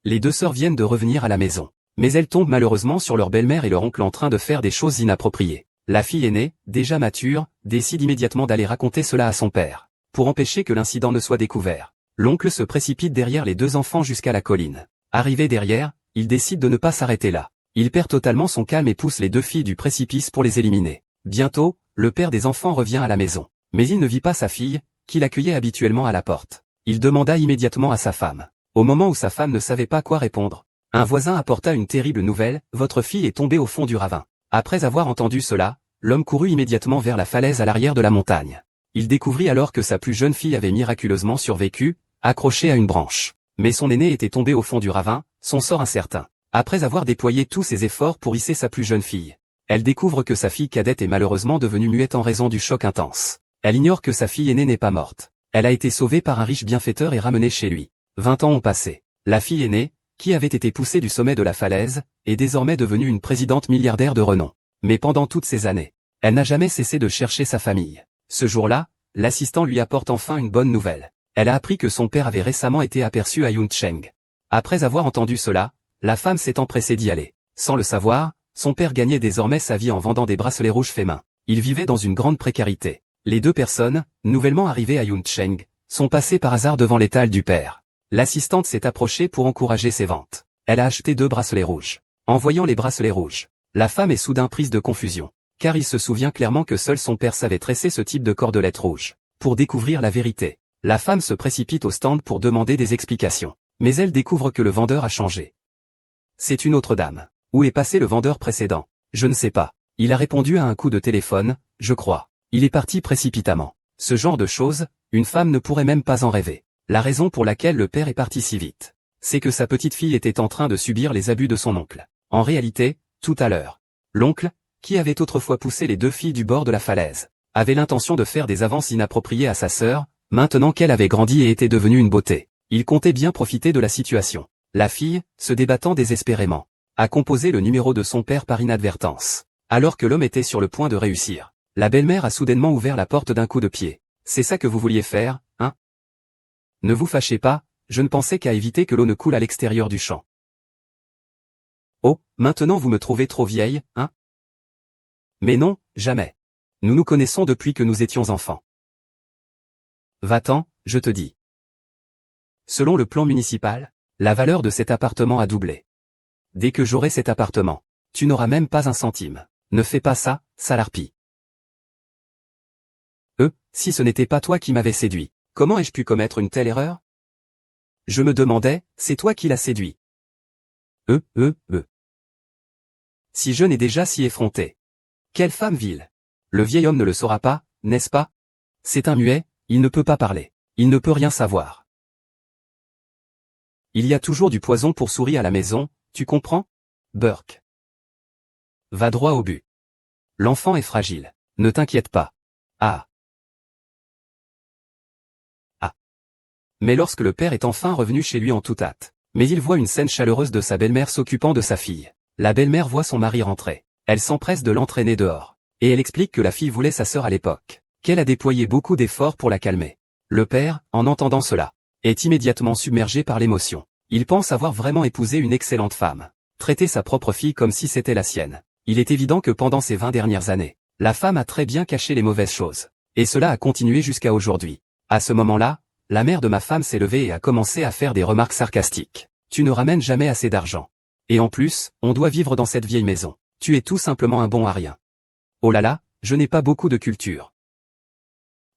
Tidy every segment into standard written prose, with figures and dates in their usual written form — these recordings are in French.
Les deux sœurs viennent de revenir à la maison. Mais elles tombent malheureusement sur leur belle-mère et leur oncle en train de faire des choses inappropriées. La fille aînée, déjà mature, décide immédiatement d'aller raconter cela à son père. Pour empêcher que l'incident ne soit découvert, l'oncle se précipite derrière les deux enfants jusqu'à la colline. Arrivé derrière, il décide de ne pas s'arrêter là. Il perd totalement son calme et pousse les deux filles du précipice pour les éliminer. Bientôt, le père des enfants revient à la maison. Mais il ne vit pas sa fille, qu'il accueillait habituellement à la porte. Il demanda immédiatement à sa femme. Au moment où sa femme ne savait pas quoi répondre, un voisin apporta une terrible nouvelle, votre fille est tombée au fond du ravin. Après avoir entendu cela, l'homme courut immédiatement vers la falaise à l'arrière de la montagne. Il découvrit alors que sa plus jeune fille avait miraculeusement survécu, accrochée à une branche. Mais son aînée était tombée au fond du ravin, son sort incertain. Après avoir déployé tous ses efforts pour hisser sa plus jeune fille, elle découvre que sa fille cadette est malheureusement devenue muette en raison du choc intense. Elle ignore que sa fille aînée n'est pas morte. Elle a été sauvée par un riche bienfaiteur et ramenée chez lui. 20 ans ont passé. La fille aînée, qui avait été poussée du sommet de la falaise, est désormais devenue une présidente milliardaire de renom. Mais pendant toutes ces années, elle n'a jamais cessé de chercher sa famille. Ce jour-là, l'assistant lui apporte enfin une bonne nouvelle. Elle a appris que son père avait récemment été aperçu à Yuncheng. Après avoir entendu cela, la femme s'est empressée d'y aller. Sans le savoir, son père gagnait désormais sa vie en vendant des bracelets rouges faits main. Il vivait dans une grande précarité. Les deux personnes, nouvellement arrivées à Yuncheng, sont passées par hasard devant l'étal du père. L'assistante s'est approchée pour encourager ses ventes. Elle a acheté 2 bracelets rouges. En voyant les bracelets rouges, la femme est soudain prise de confusion, car il se souvient clairement que seul son père savait tresser ce type de cordelette rouge. Pour découvrir la vérité, la femme se précipite au stand pour demander des explications. Mais elle découvre que le vendeur a changé. C'est une autre dame. Où est passé le vendeur précédent? Je ne sais pas. Il a répondu à un coup de téléphone, je crois. Il est parti précipitamment. Ce genre de choses, une femme ne pourrait même pas en rêver. La raison pour laquelle le père est parti si vite, c'est que sa petite fille était en train de subir les abus de son oncle. En réalité, tout à l'heure, l'oncle, qui avait autrefois poussé les deux filles du bord de la falaise, avait l'intention de faire des avances inappropriées à sa sœur, maintenant qu'elle avait grandi et était devenue une beauté. Il comptait bien profiter de la situation. La fille, se débattant désespérément, a composé le numéro de son père par inadvertance. Alors que l'homme était sur le point de réussir, la belle-mère a soudainement ouvert la porte d'un coup de pied. C'est ça que vous vouliez faire, hein? Ne vous fâchez pas, je ne pensais qu'à éviter que l'eau ne coule à l'extérieur du champ. Oh, maintenant vous me trouvez trop vieille, hein? Mais non, jamais. Nous nous connaissons depuis que nous étions enfants. Va-t'en, je te dis. Selon le plan municipal, la valeur de cet appartement a doublé. Dès que j'aurai cet appartement, tu n'auras même pas un centime. Ne fais pas ça, sale harpie. Si ce n'était pas toi qui m'avais séduit, comment ai-je pu commettre une telle erreur? Je me demandais, c'est toi qui l'as séduit. Si je n'ai déjà si effronté. Quelle femme vile. Le vieil homme ne le saura pas, n'est-ce pas? C'est un muet, il ne peut pas parler. Il ne peut rien savoir. Il y a toujours du poison pour souris à la maison, tu comprends? Burke. Va droit au but. L'enfant est fragile. Ne t'inquiète pas. Ah. Mais lorsque le père est enfin revenu chez lui en toute hâte, mais il voit une scène chaleureuse de sa belle-mère s'occupant de sa fille. La belle-mère voit son mari rentrer. Elle s'empresse de l'entraîner dehors. Et elle explique que la fille voulait sa sœur à l'époque, qu'elle a déployé beaucoup d'efforts pour la calmer. Le père, en entendant cela, est immédiatement submergé par l'émotion. Il pense avoir vraiment épousé une excellente femme. Traiter sa propre fille comme si c'était la sienne. Il est évident que pendant ces 20 dernières années, la femme a très bien caché les mauvaises choses. Et cela a continué jusqu'à aujourd'hui. À ce moment-là, la mère de ma femme s'est levée et a commencé à faire des remarques sarcastiques. Tu ne ramènes jamais assez d'argent. Et en plus, on doit vivre dans cette vieille maison. Tu es tout simplement un bon à rien. Oh là là, je n'ai pas beaucoup de culture.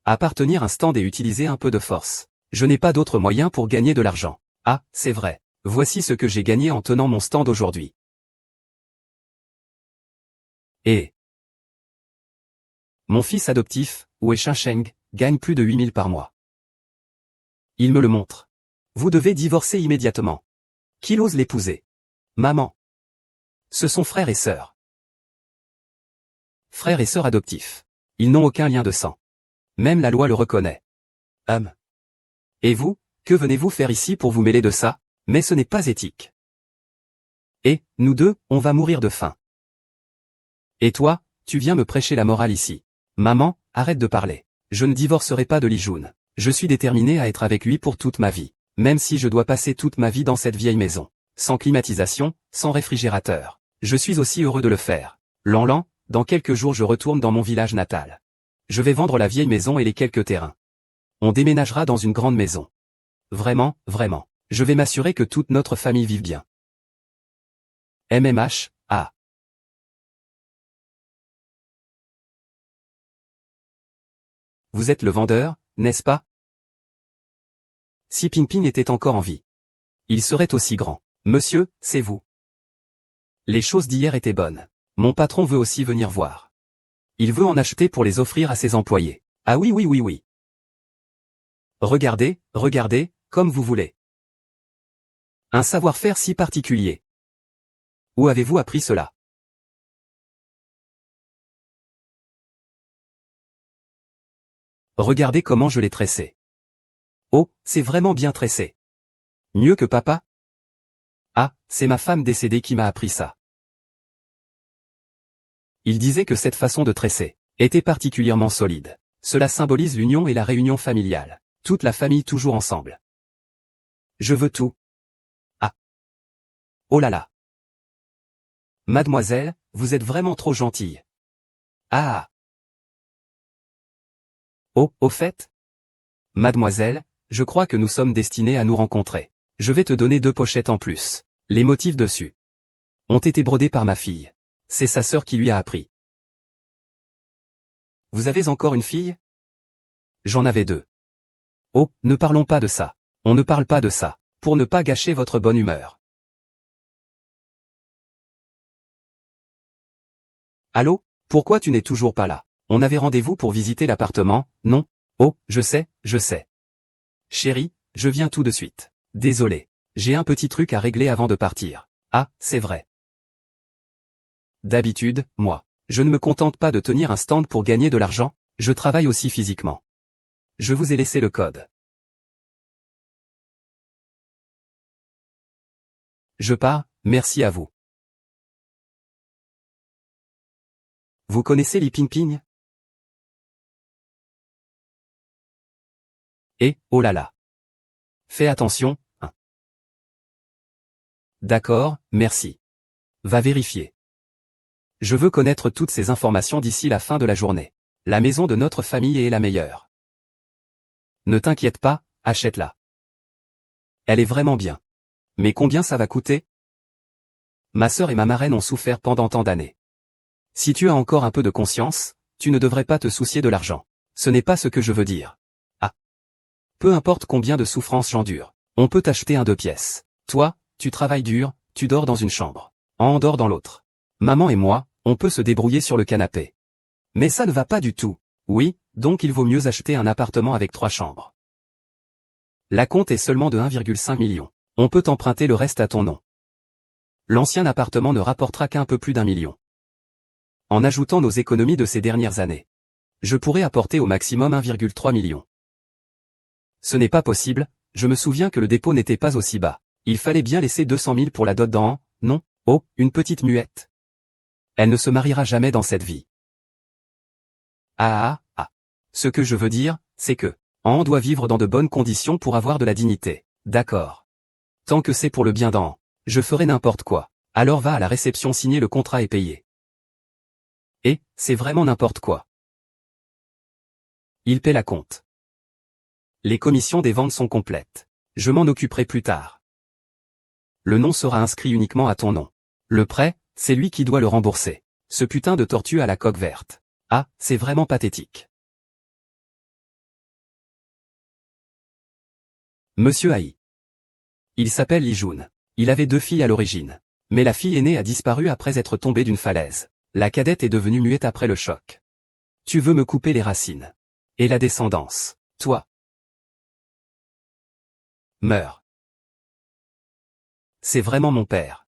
À part tenir un stand et utiliser un peu de force. Je n'ai pas d'autre moyen pour gagner de l'argent. Ah, c'est vrai. Voici ce que j'ai gagné en tenant mon stand aujourd'hui. Et mon fils adoptif, Wei Sheng, gagne plus de 8000 par mois. Il me le montre. Vous devez divorcer immédiatement. Qui ose l'épouser? Maman. Ce sont frères et sœurs. Frères et sœurs adoptifs. Ils n'ont aucun lien de sang. Même la loi le reconnaît. Et vous, que venez-vous faire ici pour vous mêler de ça? Mais ce n'est pas éthique. Et, nous deux, on va mourir de faim. Et toi, tu viens me prêcher la morale ici. Maman, arrête de parler. Je ne divorcerai pas de Li Jun. Je suis déterminé à être avec lui pour toute ma vie, même si je dois passer toute ma vie dans cette vieille maison. sans climatisation, sans réfrigérateur. Je suis aussi heureux de le faire. Lanlan, dans quelques jours je retourne dans mon village natal. Je vais vendre la vieille maison et les quelques terrains. On déménagera dans une grande maison. Vraiment, vraiment. Je vais m'assurer que toute notre famille vive bien. MMH, A. Vous êtes le vendeur, n'est-ce pas? Si Ping Ping était encore en vie, il serait aussi grand. Monsieur, c'est vous. Les choses d'hier étaient bonnes. Mon patron veut aussi venir voir. Il veut en acheter pour les offrir à ses employés. Ah oui oui oui oui. Regardez, regardez, comme vous voulez. Un savoir-faire si particulier. Où avez-vous appris cela? Regardez comment je l'ai tressé. Oh, c'est vraiment bien tressé. Mieux que papa? Ah, c'est ma femme décédée qui m'a appris ça. Il disait que cette façon de tresser était particulièrement solide. Cela symbolise l'union et la réunion familiale. Toute la famille toujours ensemble. Je veux tout. Ah. Oh là là. Mademoiselle, vous êtes vraiment trop gentille. Ah. Oh, au fait? Mademoiselle, je crois que nous sommes destinés à nous rencontrer. Je vais te donner 2 pochettes en plus. Les motifs dessus ont été brodés par ma fille. C'est sa sœur qui lui a appris. Vous avez encore une fille? J'en avais 2. Oh, ne parlons pas de ça. On ne parle pas de ça, pour ne pas gâcher votre bonne humeur. Allô? Pourquoi tu n'es toujours pas là? On avait rendez-vous pour visiter l'appartement, non? Oh, je sais, je sais. Chérie, je viens tout de suite. Désolé. J'ai un petit truc à régler avant de partir. Ah, c'est vrai. D'habitude, moi, je ne me contente pas de tenir un stand pour gagner de l'argent, je travaille aussi physiquement. Je vous ai laissé le code. Je pars, merci à vous. Vous connaissez Li Ping Ping? Eh, oh là là. Fais attention, hein. D'accord, merci. Va vérifier. Je veux connaître toutes ces informations d'ici la fin de la journée. La maison de notre famille est la meilleure. Ne t'inquiète pas, achète-la. Elle est vraiment bien. Mais combien ça va coûter? Ma sœur et ma marraine ont souffert pendant tant d'années. Si tu as encore un peu de conscience, tu ne devrais pas te soucier de l'argent. Ce n'est pas ce que je veux dire. Ah. Peu importe combien de souffrances j'endure, on peut t'acheter un 2 pièces. Toi, tu travailles dur, tu dors dans une chambre. En dors dans l'autre. Maman et moi, on peut se débrouiller sur le canapé. Mais ça ne va pas du tout. Oui, donc il vaut mieux acheter un appartement avec 3 chambres. La compte est seulement de 1,5 million. On peut emprunter le reste à ton nom. L'ancien appartement ne rapportera qu'un peu plus d'1 million. En ajoutant nos économies de ces dernières années, je pourrais apporter au maximum 1,3 million. Ce n'est pas possible, je me souviens que le dépôt n'était pas aussi bas. Il fallait bien laisser 200 000 pour la dot d'An, non? Oh, une petite muette. Elle ne se mariera jamais dans cette vie. Ah ah ah. Ce que je veux dire, c'est que, An doit vivre dans de bonnes conditions pour avoir de la dignité. D'accord. Tant que c'est pour le bien d'An, je ferai n'importe quoi. Alors va à la réception signer le contrat et payer. Et, c'est vraiment n'importe quoi. Il paie la compte. Les commissions des ventes sont complètes. Je m'en occuperai plus tard. Le nom sera inscrit uniquement à ton nom. Le prêt, c'est lui qui doit le rembourser. Ce putain de tortue à la coque verte. Ah, c'est vraiment pathétique. Monsieur Haï. Il s'appelle Li Jun. Il avait 2 filles à l'origine. Mais la fille aînée a disparu après être tombée d'une falaise. La cadette est devenue muette après le choc. Tu veux me couper les racines. Et la descendance. Toi. Meurs. C'est vraiment mon père.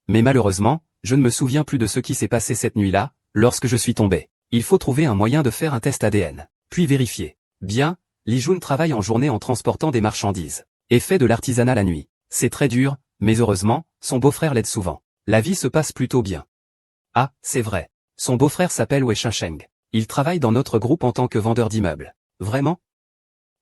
Mais malheureusement, je ne me souviens plus de ce qui s'est passé cette nuit-là, lorsque je suis tombé. Il faut trouver un moyen de faire un test ADN, puis vérifier. Bien, Li Jun travaille en journée en transportant des marchandises, et fait de l'artisanat la nuit. C'est très dur, mais heureusement, son beau-frère l'aide souvent. La vie se passe plutôt bien. Ah, c'est vrai. Son beau-frère s'appelle Wei Shasheng. Il travaille dans notre groupe en tant que vendeur d'immeubles. Vraiment?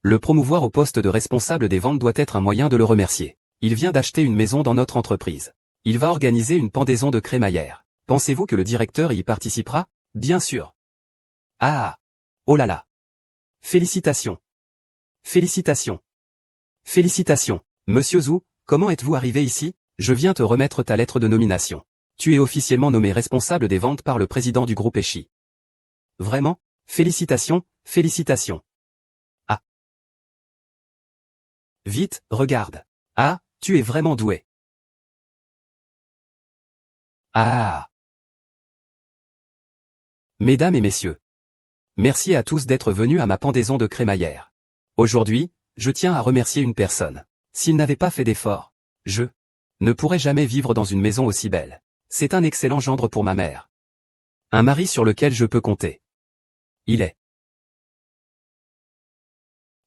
Le promouvoir au poste de responsable des ventes doit être un moyen de le remercier. Il vient d'acheter une maison dans notre entreprise. Il va organiser une pendaison de crémaillère. Pensez-vous que le directeur y participera? Bien sûr. Ah! Oh là là! Félicitations! Félicitations! Félicitations! Monsieur Zhu, comment êtes-vous arrivé ici? Je viens te remettre ta lettre de nomination. Tu es officiellement nommé responsable des ventes par le président du groupe Eshi. Vraiment? Félicitations, félicitations. Ah! Vite, regarde. Ah, tu es vraiment doué. Ah! Mesdames et messieurs. Merci à tous d'être venus à ma pendaison de crémaillère. Aujourd'hui, je tiens à remercier une personne. S'il n'avait pas fait d'effort, je ne pourrais jamais vivre dans une maison aussi belle. C'est un excellent gendre pour ma mère. Un mari sur lequel je peux compter. Il est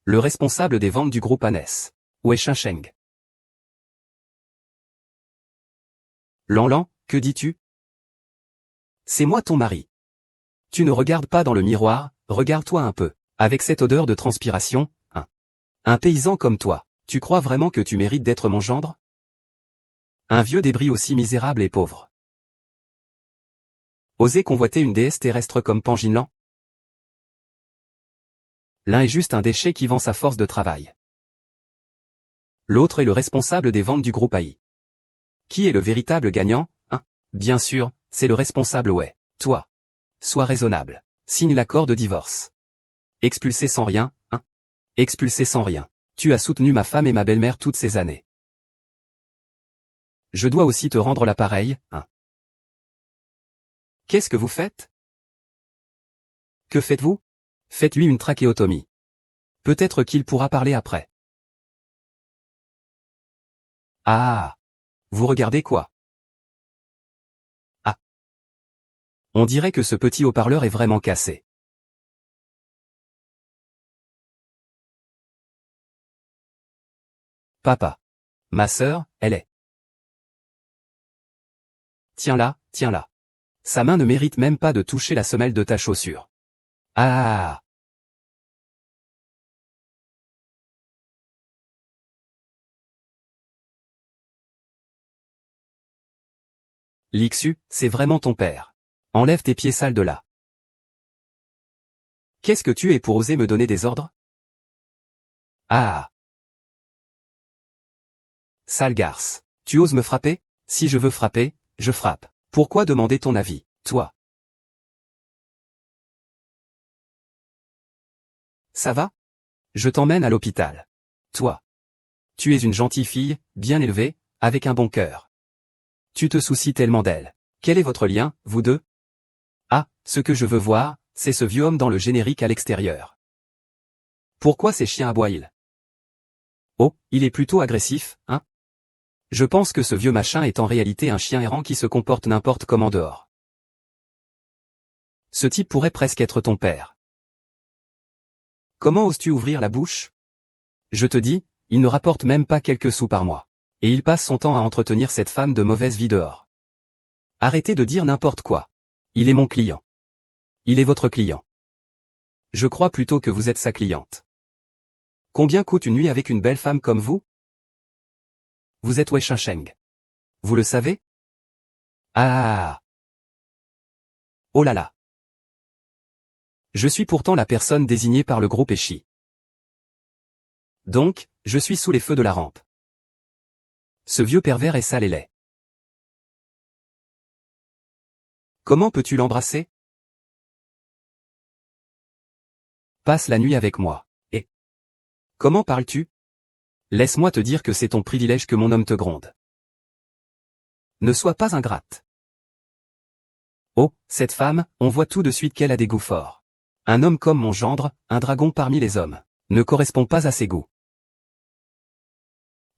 le responsable des ventes du groupe Anes. Wei Shengsheng. Lanlan, que dis-tu? C'est moi ton mari. Tu ne regardes pas dans le miroir, regarde-toi un peu. Avec cette odeur de transpiration, un paysan comme toi, tu crois vraiment que tu mérites d'être mon gendre? Un vieux débris aussi misérable et pauvre. Oser convoiter une déesse terrestre comme Panjinlan? L'un est juste un déchet qui vend sa force de travail. L'autre est le responsable des ventes du groupe AI. Qui est le véritable gagnant? Bien sûr, c'est le responsable Wei. Toi. Sois raisonnable. Signe l'accord de divorce. Expulsé sans rien, Expulsé sans rien. Tu as soutenu ma femme et ma belle-mère toutes ces années. Je dois aussi te rendre l'appareil, Qu'est-ce que vous faites? Que faites-vous? Faites-lui une trachéotomie. Peut-être qu'il pourra parler après. Ah! Vous regardez quoi? Ah! On dirait que ce petit haut-parleur est vraiment cassé. Papa. Ma sœur, elle est. Tiens-la, tiens-la. Sa main ne mérite même pas de toucher la semelle de ta chaussure. Ah! Lixu, c'est vraiment ton père. Enlève tes pieds sales de là. Qu'est-ce que tu es pour oser me donner des ordres? Ah! Sale garce. Tu oses me frapper? Si je veux frapper, je frappe. Pourquoi demander ton avis, toi? Ça va? Je t'emmène à l'hôpital. Toi. Tu es une gentille fille, bien élevée, avec un bon cœur. Tu te soucies tellement d'elle. Quel est votre lien, vous deux? Ah, ce que je veux voir, c'est ce vieux homme dans le générique à l'extérieur. Pourquoi ces chiens aboient-ils? Oh, il est plutôt agressif, Je pense que ce vieux machin est en réalité un chien errant qui se comporte n'importe comment dehors. Ce type pourrait presque être ton père. Comment oses-tu ouvrir la bouche? Je te dis, il ne rapporte même pas quelques sous par mois. Et il passe son temps à entretenir cette femme de mauvaise vie dehors. Arrêtez de dire n'importe quoi. Il est mon client. Il est votre client. Je crois plutôt que vous êtes sa cliente. Combien coûte une nuit avec une belle femme comme vous? Vous êtes Wei Shengsheng. Vous le savez? Ah! Oh là là! Je suis pourtant la personne désignée par le groupe Eshi. Donc, je suis sous les feux de la rampe. Ce vieux pervers est sale et laid. Comment peux-tu l'embrasser? Passe la nuit avec moi. Et comment parles-tu? Laisse-moi te dire que c'est ton privilège que mon homme te gronde. Ne sois pas ingrate. Oh, cette femme, on voit tout de suite qu'elle a des goûts forts. Un homme comme mon gendre, un dragon parmi les hommes, ne correspond pas à ses goûts.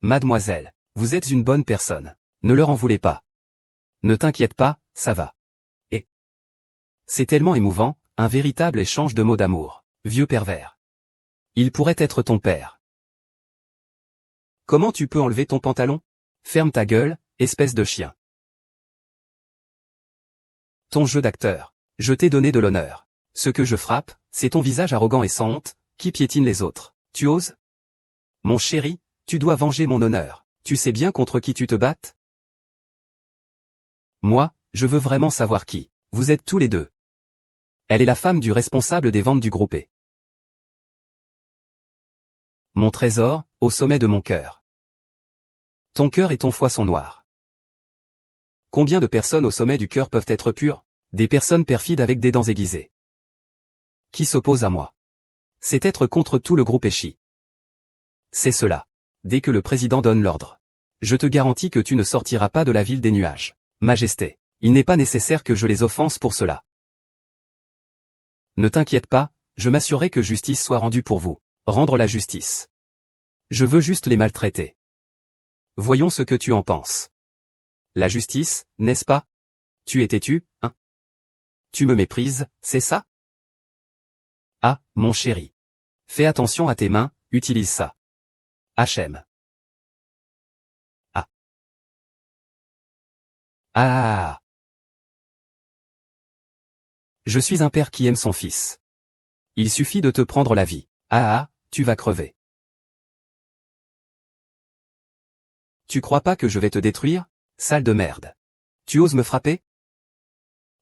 Mademoiselle, vous êtes une bonne personne. Ne leur en voulez pas. Ne t'inquiète pas, ça va. Et c'est tellement émouvant, un véritable échange de mots d'amour. Vieux pervers. Il pourrait être ton père. Comment tu peux enlever ton pantalon? Ferme ta gueule, espèce de chien. Ton jeu d'acteur. Je t'ai donné de l'honneur. Ce que je frappe, c'est ton visage arrogant et sans honte, qui piétine les autres. Tu oses? Mon chéri, tu dois venger mon honneur. Tu sais bien contre qui tu te battes? Moi, je veux vraiment savoir qui. Vous êtes tous les deux. Elle est la femme du responsable des ventes du groupe E. Mon trésor, au sommet de mon cœur. Ton cœur et ton foie sont noirs. Combien de personnes au sommet du cœur peuvent être pures? Des personnes perfides avec des dents aiguisées. Qui s'oppose à moi? C'est être contre tout le groupe Eshi. C'est cela. Dès que le président donne l'ordre. Je te garantis que tu ne sortiras pas de la ville des nuages. Majesté, il n'est pas nécessaire que je les offense pour cela. Ne t'inquiète pas, je m'assurerai que justice soit rendue pour vous. Rendre la justice. Je veux juste les maltraiter. Voyons ce que tu en penses. La justice, n'est-ce pas? Tu es têtu, hein? Tu me méprises, c'est ça? Ah, mon chéri. Fais attention à tes mains, utilise ça. HM. Ah. Ah. Je suis un père qui aime son fils. Il suffit de te prendre la vie. Ah, tu vas crever. Tu crois pas que je vais te détruire, sale de merde? Tu oses me frapper?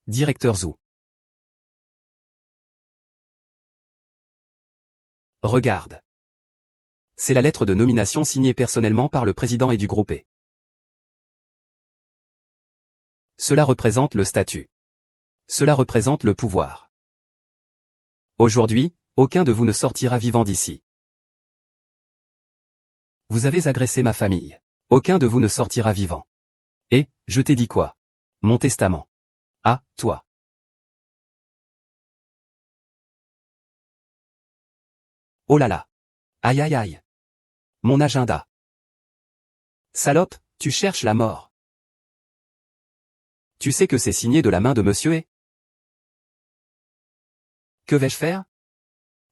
Directeur Zhu. Regarde. C'est la lettre de nomination signée personnellement par le président et du groupe E. Cela représente le statut. Cela représente le pouvoir. Aujourd'hui, aucun de vous ne sortira vivant d'ici. Vous avez agressé ma famille. Aucun de vous ne sortira vivant. Et, je t'ai dit quoi? Mon testament. Ah, toi. Oh là là. Aïe aïe aïe. Mon agenda. Salope, tu cherches la mort. Tu sais que c'est signé de la main de monsieur E? Que vais-je faire?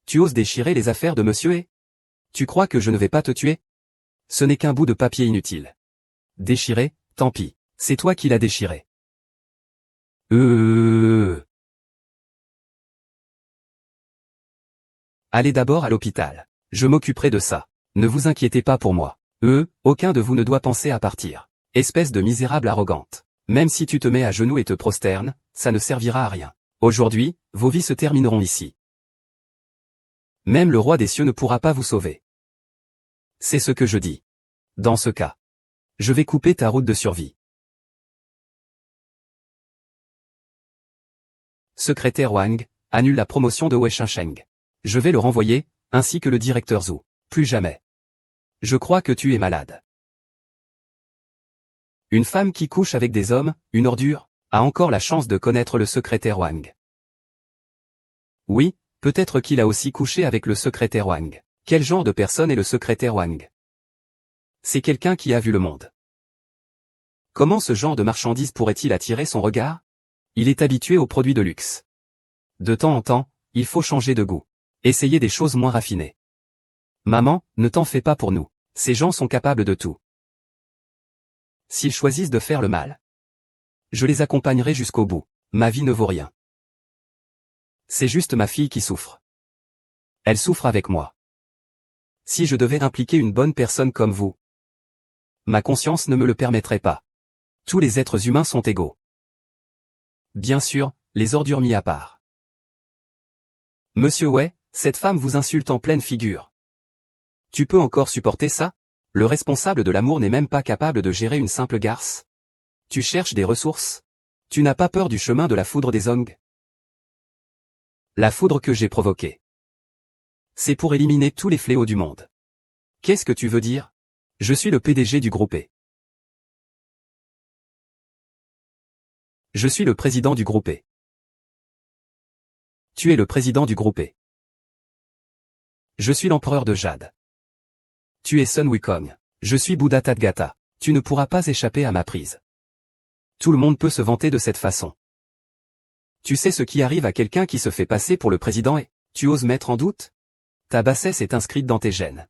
Tu oses déchirer les affaires de monsieur E? Tu crois que je ne vais pas te tuer? Ce n'est qu'un bout de papier inutile. Déchiré, tant pis. C'est toi qui l'as déchiré. Allez d'abord à l'hôpital. Je m'occuperai de ça. Ne vous inquiétez pas pour moi. Aucun de vous ne doit penser à partir. Espèce de misérable arrogante. Même si tu te mets à genoux et te prosternes, ça ne servira à rien. Aujourd'hui, vos vies se termineront ici. Même le roi des cieux ne pourra pas vous sauver. C'est ce que je dis. Dans ce cas, je vais couper ta route de survie. Secrétaire Wang, annule la promotion de Wei Shensheng. Je vais le renvoyer, ainsi que le directeur Zhu. Plus jamais. Je crois que tu es malade. Une femme qui couche avec des hommes, une ordure, a encore la chance de connaître le secrétaire Wang. Oui, peut-être qu'il a aussi couché avec le secrétaire Wang. Quel genre de personne est le secrétaire Wang? C'est quelqu'un qui a vu le monde. Comment ce genre de marchandise pourrait-il attirer son regard? Il est habitué aux produits de luxe. De temps en temps, il faut changer de goût. Essayer des choses moins raffinées. Maman, ne t'en fais pas pour nous. Ces gens sont capables de tout. S'ils choisissent de faire le mal, je les accompagnerai jusqu'au bout. Ma vie ne vaut rien. C'est juste ma fille qui souffre. Elle souffre avec moi. Si je devais impliquer une bonne personne comme vous, ma conscience ne me le permettrait pas. Tous les êtres humains sont égaux. Bien sûr, les ordures mis à part. Monsieur Wei, cette femme vous insulte en pleine figure. Tu peux encore supporter ça? Le responsable de l'amour n'est même pas capable de gérer une simple garce. Tu cherches des ressources? Tu n'as pas peur du chemin de la foudre des Zong? La foudre que j'ai provoquée. C'est pour éliminer tous les fléaux du monde. Qu'est-ce que tu veux dire? Je suis le PDG du groupe E. Je suis le président du groupe E. Tu es le président du groupe E. Je suis l'empereur de Jade. Tu es Sun Wukong. Je suis Bouddha Tadgata. Tu ne pourras pas échapper à ma prise. Tout le monde peut se vanter de cette façon. Tu sais ce qui arrive à quelqu'un qui se fait passer pour le président et tu oses mettre en doute? Ta bassesse est inscrite dans tes gènes.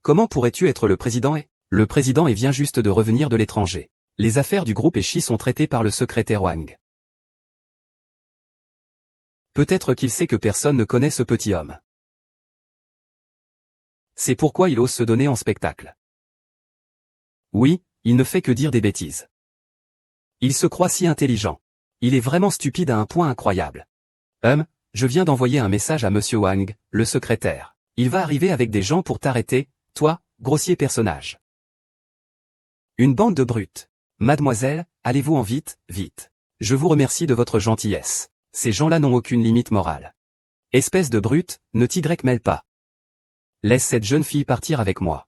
Comment pourrais-tu être le président et le président et vient juste de revenir de l'étranger. Les affaires du groupe Eshi sont traitées par le secrétaire Wang. Peut-être qu'il sait que personne ne connaît ce petit homme. C'est pourquoi il ose se donner en spectacle. Oui, il ne fait que dire des bêtises. Il se croit si intelligent. Il est vraiment stupide à un point incroyable. Je viens d'envoyer un message à Monsieur Wang, le secrétaire. Il va arriver avec des gens pour t'arrêter, toi, grossier personnage. Une bande de brutes. Mademoiselle, allez-vous en vite, vite. Je vous remercie de votre gentillesse. Ces gens-là n'ont aucune limite morale. Espèce de brute, ne t'y mêle pas. Laisse cette jeune fille partir avec moi.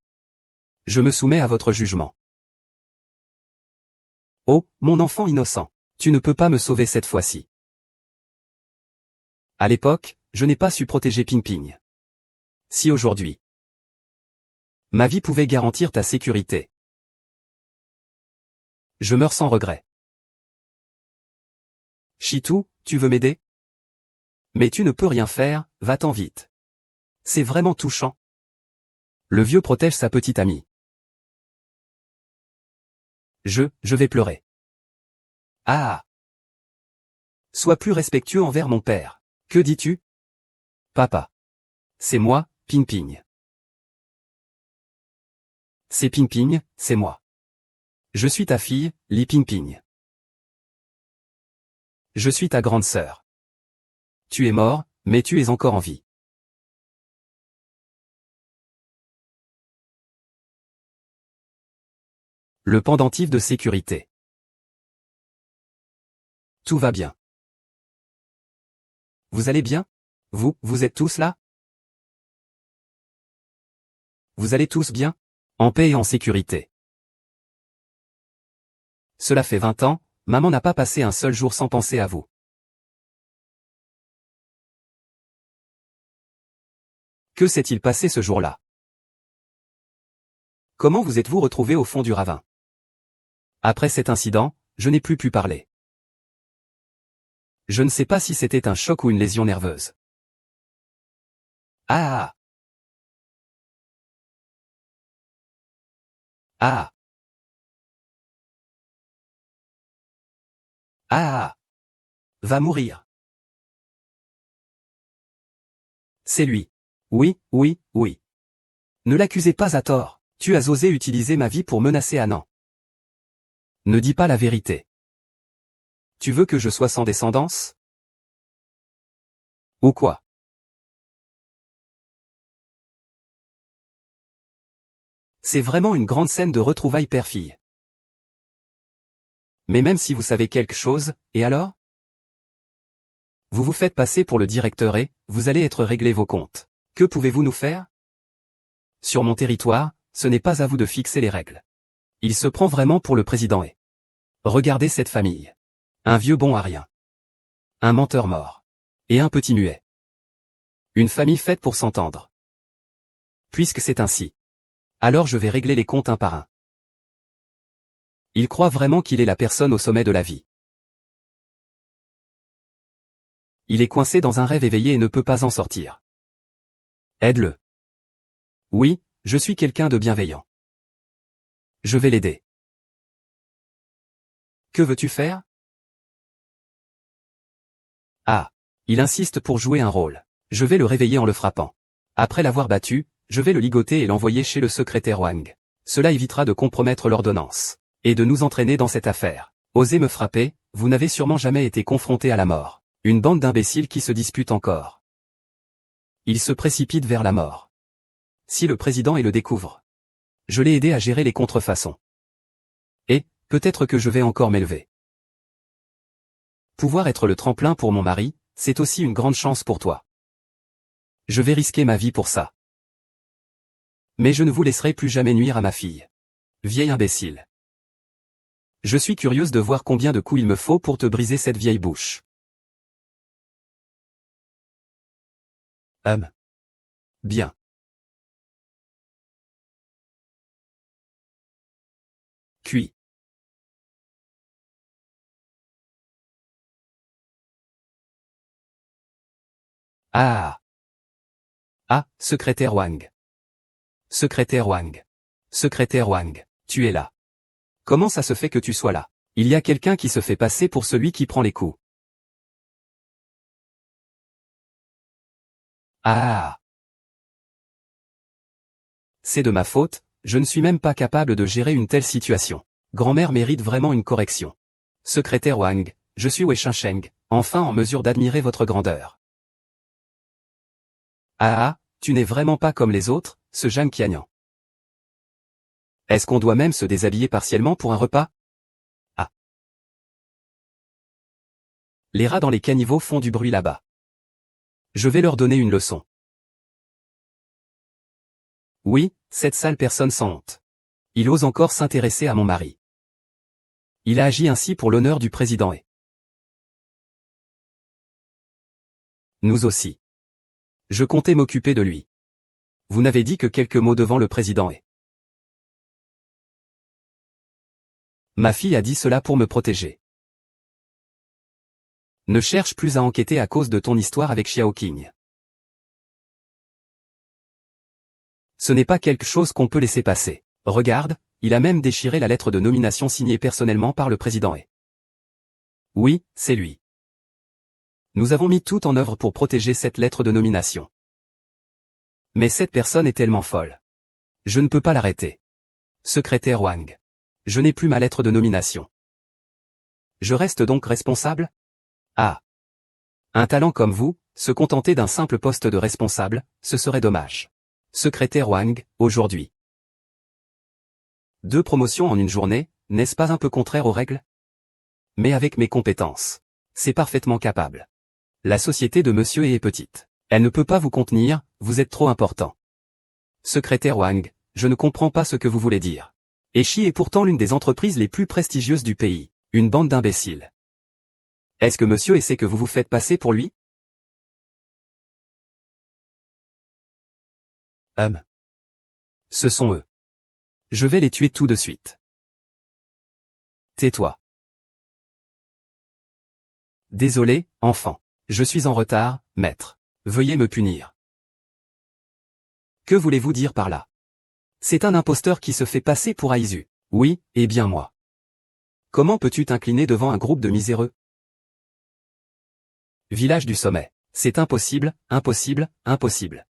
Je me soumets à votre jugement. Oh, mon enfant innocent, tu ne peux pas me sauver cette fois-ci. À l'époque, je n'ai pas su protéger Ping Ping. Si aujourd'hui, ma vie pouvait garantir ta sécurité, je meurs sans regret. Chitou, tu veux m'aider? Mais tu ne peux rien faire, va-t'en vite. C'est vraiment touchant. Le vieux protège sa petite amie. Je vais pleurer. Ah! Sois plus respectueux envers mon père. Que dis-tu? Papa. C'est moi, Ping Ping. C'est Ping Ping, c'est moi. Je suis ta fille, Li Ping Ping. Je suis ta grande sœur. Tu es mort, mais tu es encore en vie. Le pendentif de sécurité. Tout va bien. Vous allez bien? Vous êtes tous là? Vous allez tous bien? En paix et en sécurité. Cela fait 20 ans, maman n'a pas passé un seul jour sans penser à vous. Que s'est-il passé ce jour-là? Comment vous êtes-vous retrouvé au fond du ravin? Après cet incident, je n'ai plus pu parler. Je ne sais pas si c'était un choc ou une lésion nerveuse. Ah! Ah! Ah! Va mourir. C'est lui. Oui, oui, oui. Ne l'accusez pas à tort. Tu as osé utiliser ma vie pour menacer Annan. Ne dis pas la vérité. Tu veux que je sois sans descendance? Ou quoi? C'est vraiment une grande scène de retrouvailles père-fille. Mais même si vous savez quelque chose, et alors? Vous vous faites passer pour le directeur et, vous allez être réglé vos comptes. Que pouvez-vous nous faire? Sur mon territoire, ce n'est pas à vous de fixer les règles. Il se prend vraiment pour le président et... Regardez cette famille. Un vieux bon à rien. Un menteur mort. Et un petit muet. Une famille faite pour s'entendre. Puisque c'est ainsi. Alors je vais régler les comptes un par un. Il croit vraiment qu'il est la personne au sommet de la vie. Il est coincé dans un rêve éveillé et ne peut pas en sortir. Aide-le. Oui, je suis quelqu'un de bienveillant. Je vais l'aider. Que veux-tu faire? Ah. Il insiste pour jouer un rôle. Je vais le réveiller en le frappant. Après l'avoir battu, je vais le ligoter et l'envoyer chez le secrétaire Wang. Cela évitera de compromettre l'ordonnance. Et de nous entraîner dans cette affaire. Osez me frapper, vous n'avez sûrement jamais été confronté à la mort. Une bande d'imbéciles qui se disputent encore. Il se précipite vers la mort. Si le président le découvre. Je l'ai aidé à gérer les contrefaçons. Et, peut-être que je vais encore m'élever. Pouvoir être le tremplin pour mon mari, c'est aussi une grande chance pour toi. Je vais risquer ma vie pour ça. Mais je ne vous laisserai plus jamais nuire à ma fille. Vieille imbécile. Je suis curieuse de voir combien de coups il me faut pour te briser cette vieille bouche. Bien. Cuit. Ah. Ah, secrétaire Wang. Secrétaire Wang. Secrétaire Wang, tu es là. Comment ça se fait que tu sois là? Il y a quelqu'un qui se fait passer pour celui qui prend les coups. Ah. C'est de ma faute, Je ne suis même pas capable de gérer une telle situation. Grand-mère mérite vraiment une correction. Secrétaire Wang, je suis Wei Shensheng, enfin en mesure d'admirer votre grandeur. Ah, tu n'es vraiment pas comme les autres, ce Zhang Qianyan. Est-ce qu'on doit même se déshabiller partiellement pour un repas? Ah. Les rats dans les caniveaux font du bruit là-bas. Je vais leur donner une leçon. Oui, cette sale personne sans honte. Il ose encore s'intéresser à mon mari. Il a agi ainsi pour l'honneur du président et nous aussi. Je comptais m'occuper de lui. Vous n'avez dit que quelques mots devant le président et ma fille a dit cela pour me protéger. Ne cherche plus à enquêter à cause de ton histoire avec Xiao Qing. Ce n'est pas quelque chose qu'on peut laisser passer. Regarde, il a même déchiré la lettre de nomination signée personnellement par le président et oui, c'est lui. Nous avons mis tout en œuvre pour protéger cette lettre de nomination. Mais cette personne est tellement folle. Je ne peux pas l'arrêter. Secrétaire Wang. Je n'ai plus ma lettre de nomination. Je reste donc responsable? Ah. Un talent comme vous, se contenter d'un simple poste de responsable, ce serait dommage. Secrétaire Wang, aujourd'hui. 2 promotions en une journée, n'est-ce pas un peu contraire aux règles? Mais avec mes compétences. C'est parfaitement capable. La société de monsieur est petite. Elle ne peut pas vous contenir, vous êtes trop important. Secrétaire Wang, je ne comprends pas ce que vous voulez dire. Eshi est pourtant l'une des entreprises les plus prestigieuses du pays. Une bande d'imbéciles. Est-ce que monsieur essaie que vous vous faites passer pour lui? Ce sont eux. Je vais les tuer tout de suite. Tais-toi. Désolé, enfant. Je suis en retard, maître. Veuillez me punir. Que voulez-vous dire par là? C'est un imposteur qui se fait passer pour Aizu. Oui, et bien moi. Comment peux-tu t'incliner devant un groupe de miséreux? Village du sommet. C'est impossible, impossible, impossible.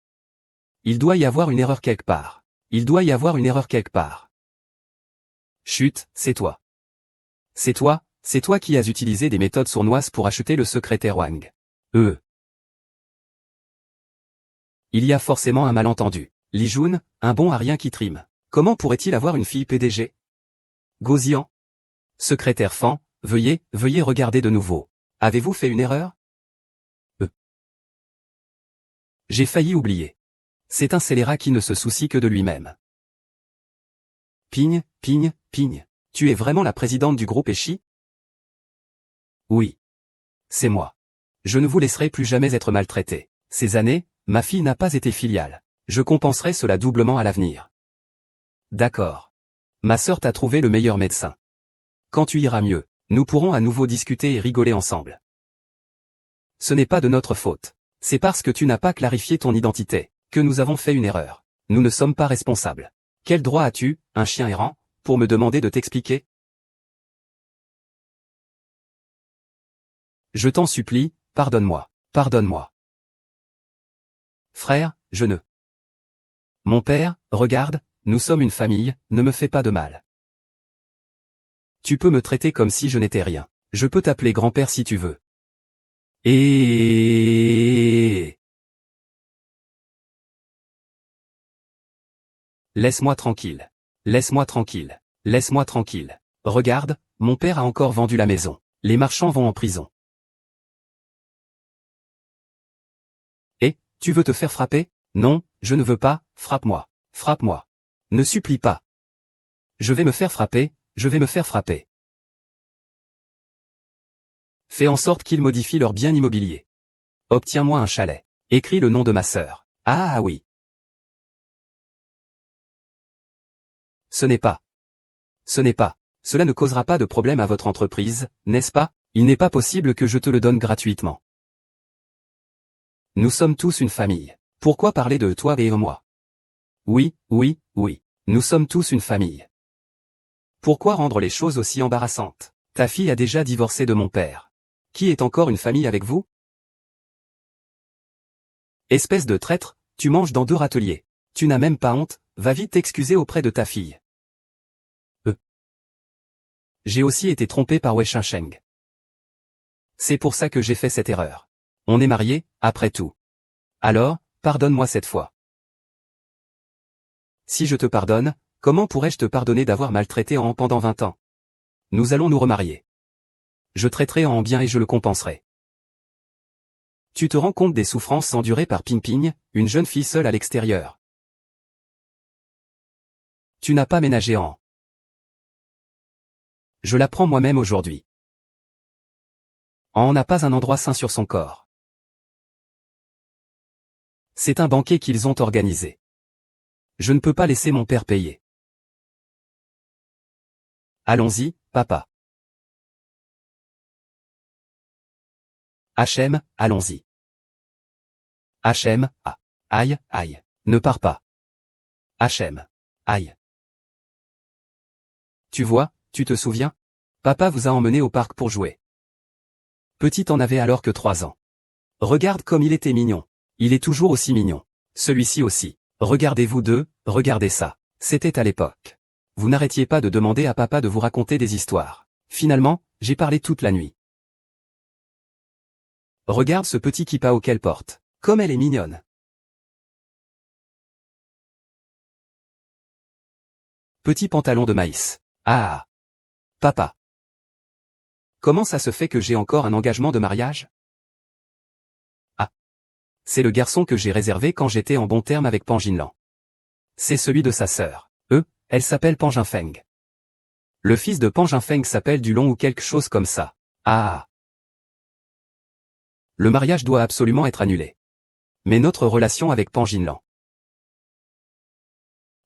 Il doit y avoir une erreur quelque part. Il doit y avoir une erreur quelque part. Chut, c'est toi. C'est toi qui as utilisé des méthodes sournoises pour acheter le secrétaire Wang. Il y a forcément un malentendu. Li Jun, un bon à rien qui trime. Comment pourrait-il avoir une fille PDG? Gauzian. Secrétaire Fan, veuillez regarder de nouveau. Avez-vous fait une erreur? J'ai failli oublier. C'est un scélérat qui ne se soucie que de lui-même. Pigne, Pigne, Pigne. Tu es vraiment la présidente du groupe Eshi? Oui. C'est moi. Je ne vous laisserai plus jamais être maltraité. Ces années, ma fille n'a pas été filiale. Je compenserai cela doublement à l'avenir. D'accord. Ma sœur t'a trouvé le meilleur médecin. Quand tu iras mieux, nous pourrons à nouveau discuter et rigoler ensemble. Ce n'est pas de notre faute. C'est parce que tu n'as pas clarifié ton identité, que nous avons fait une erreur. Nous ne sommes pas responsables. Quel droit as-tu, un chien errant, pour me demander de t'expliquer? Je t'en supplie, pardonne-moi, pardonne-moi. Frère, je ne. Mon père, regarde, nous sommes une famille, ne me fais pas de mal. Tu peux me traiter comme si je n'étais rien. Je peux t'appeler grand-père si tu veux. Et... Laisse-moi tranquille. Laisse-moi tranquille. Laisse-moi tranquille. Regarde, mon père a encore vendu la maison. Les marchands vont en prison. Et, tu veux te faire frapper? Non, je ne veux pas, frappe-moi. Frappe-moi. Ne supplie pas. Je vais me faire frapper, je vais me faire frapper. Fais en sorte qu'ils modifient leur bien immobilier. Obtiens-moi un chalet. Écris le nom de ma sœur. Ah oui. Ce n'est pas. Cela ne causera pas de problème à votre entreprise, n'est-ce pas? Il n'est pas possible que je te le donne gratuitement. Nous sommes tous une famille. Pourquoi parler de toi et moi? Oui. Nous sommes tous une famille. Pourquoi rendre les choses aussi embarrassantes? Ta fille a déjà divorcé de mon père. Qui est encore une famille avec vous? Espèce de traître, tu manges dans 2 râteliers. Tu n'as même pas honte, Va vite t'excuser auprès de ta fille. J'ai aussi été trompé par Wei Sheng. C'est pour ça que j'ai fait cette erreur. On est mariés, après tout. Alors, pardonne-moi cette fois. Si je te pardonne, comment pourrais-je te pardonner d'avoir maltraité En pendant 20 ans? Nous allons nous remarier. Je traiterai En bien et je le compenserai. Tu te rends compte des souffrances endurées par Ping Ping, une jeune fille seule à l'extérieur. Tu n'as pas ménagé En. Je la prends moi-même aujourd'hui. En n'a pas un endroit sain sur son corps. C'est un banquet qu'ils ont organisé. Je ne peux pas laisser mon père payer. Allons-y, papa. Hachem, allons-y. Hachem, ah. Aïe, aïe. Ne pars pas. Hachem. Aïe. Tu vois, tu te souviens? Papa vous a emmené au parc pour jouer. Petit en avait alors que 3 ans. Regarde comme il était mignon. Il est toujours aussi mignon. Celui-ci aussi. Regardez vous deux, regardez ça. C'était à l'époque. Vous n'arrêtiez pas de demander à papa de vous raconter des histoires. Finalement, j'ai parlé toute la nuit. Regarde ce petit kippa qu'elle porte. Comme elle est mignonne. Petit pantalon de maïs. Ah. Papa. Comment ça se fait que j'ai encore un engagement de mariage? Ah. C'est le garçon que j'ai réservé quand j'étais en bon terme avec Pan Jinlan. C'est celui de sa sœur. Elle s'appelle Pan Jinfeng. Le fils de Pan Jinfeng s'appelle Dulong ou quelque chose comme ça. Ah. Le mariage doit absolument être annulé. Mais notre relation avec Pan Jinlan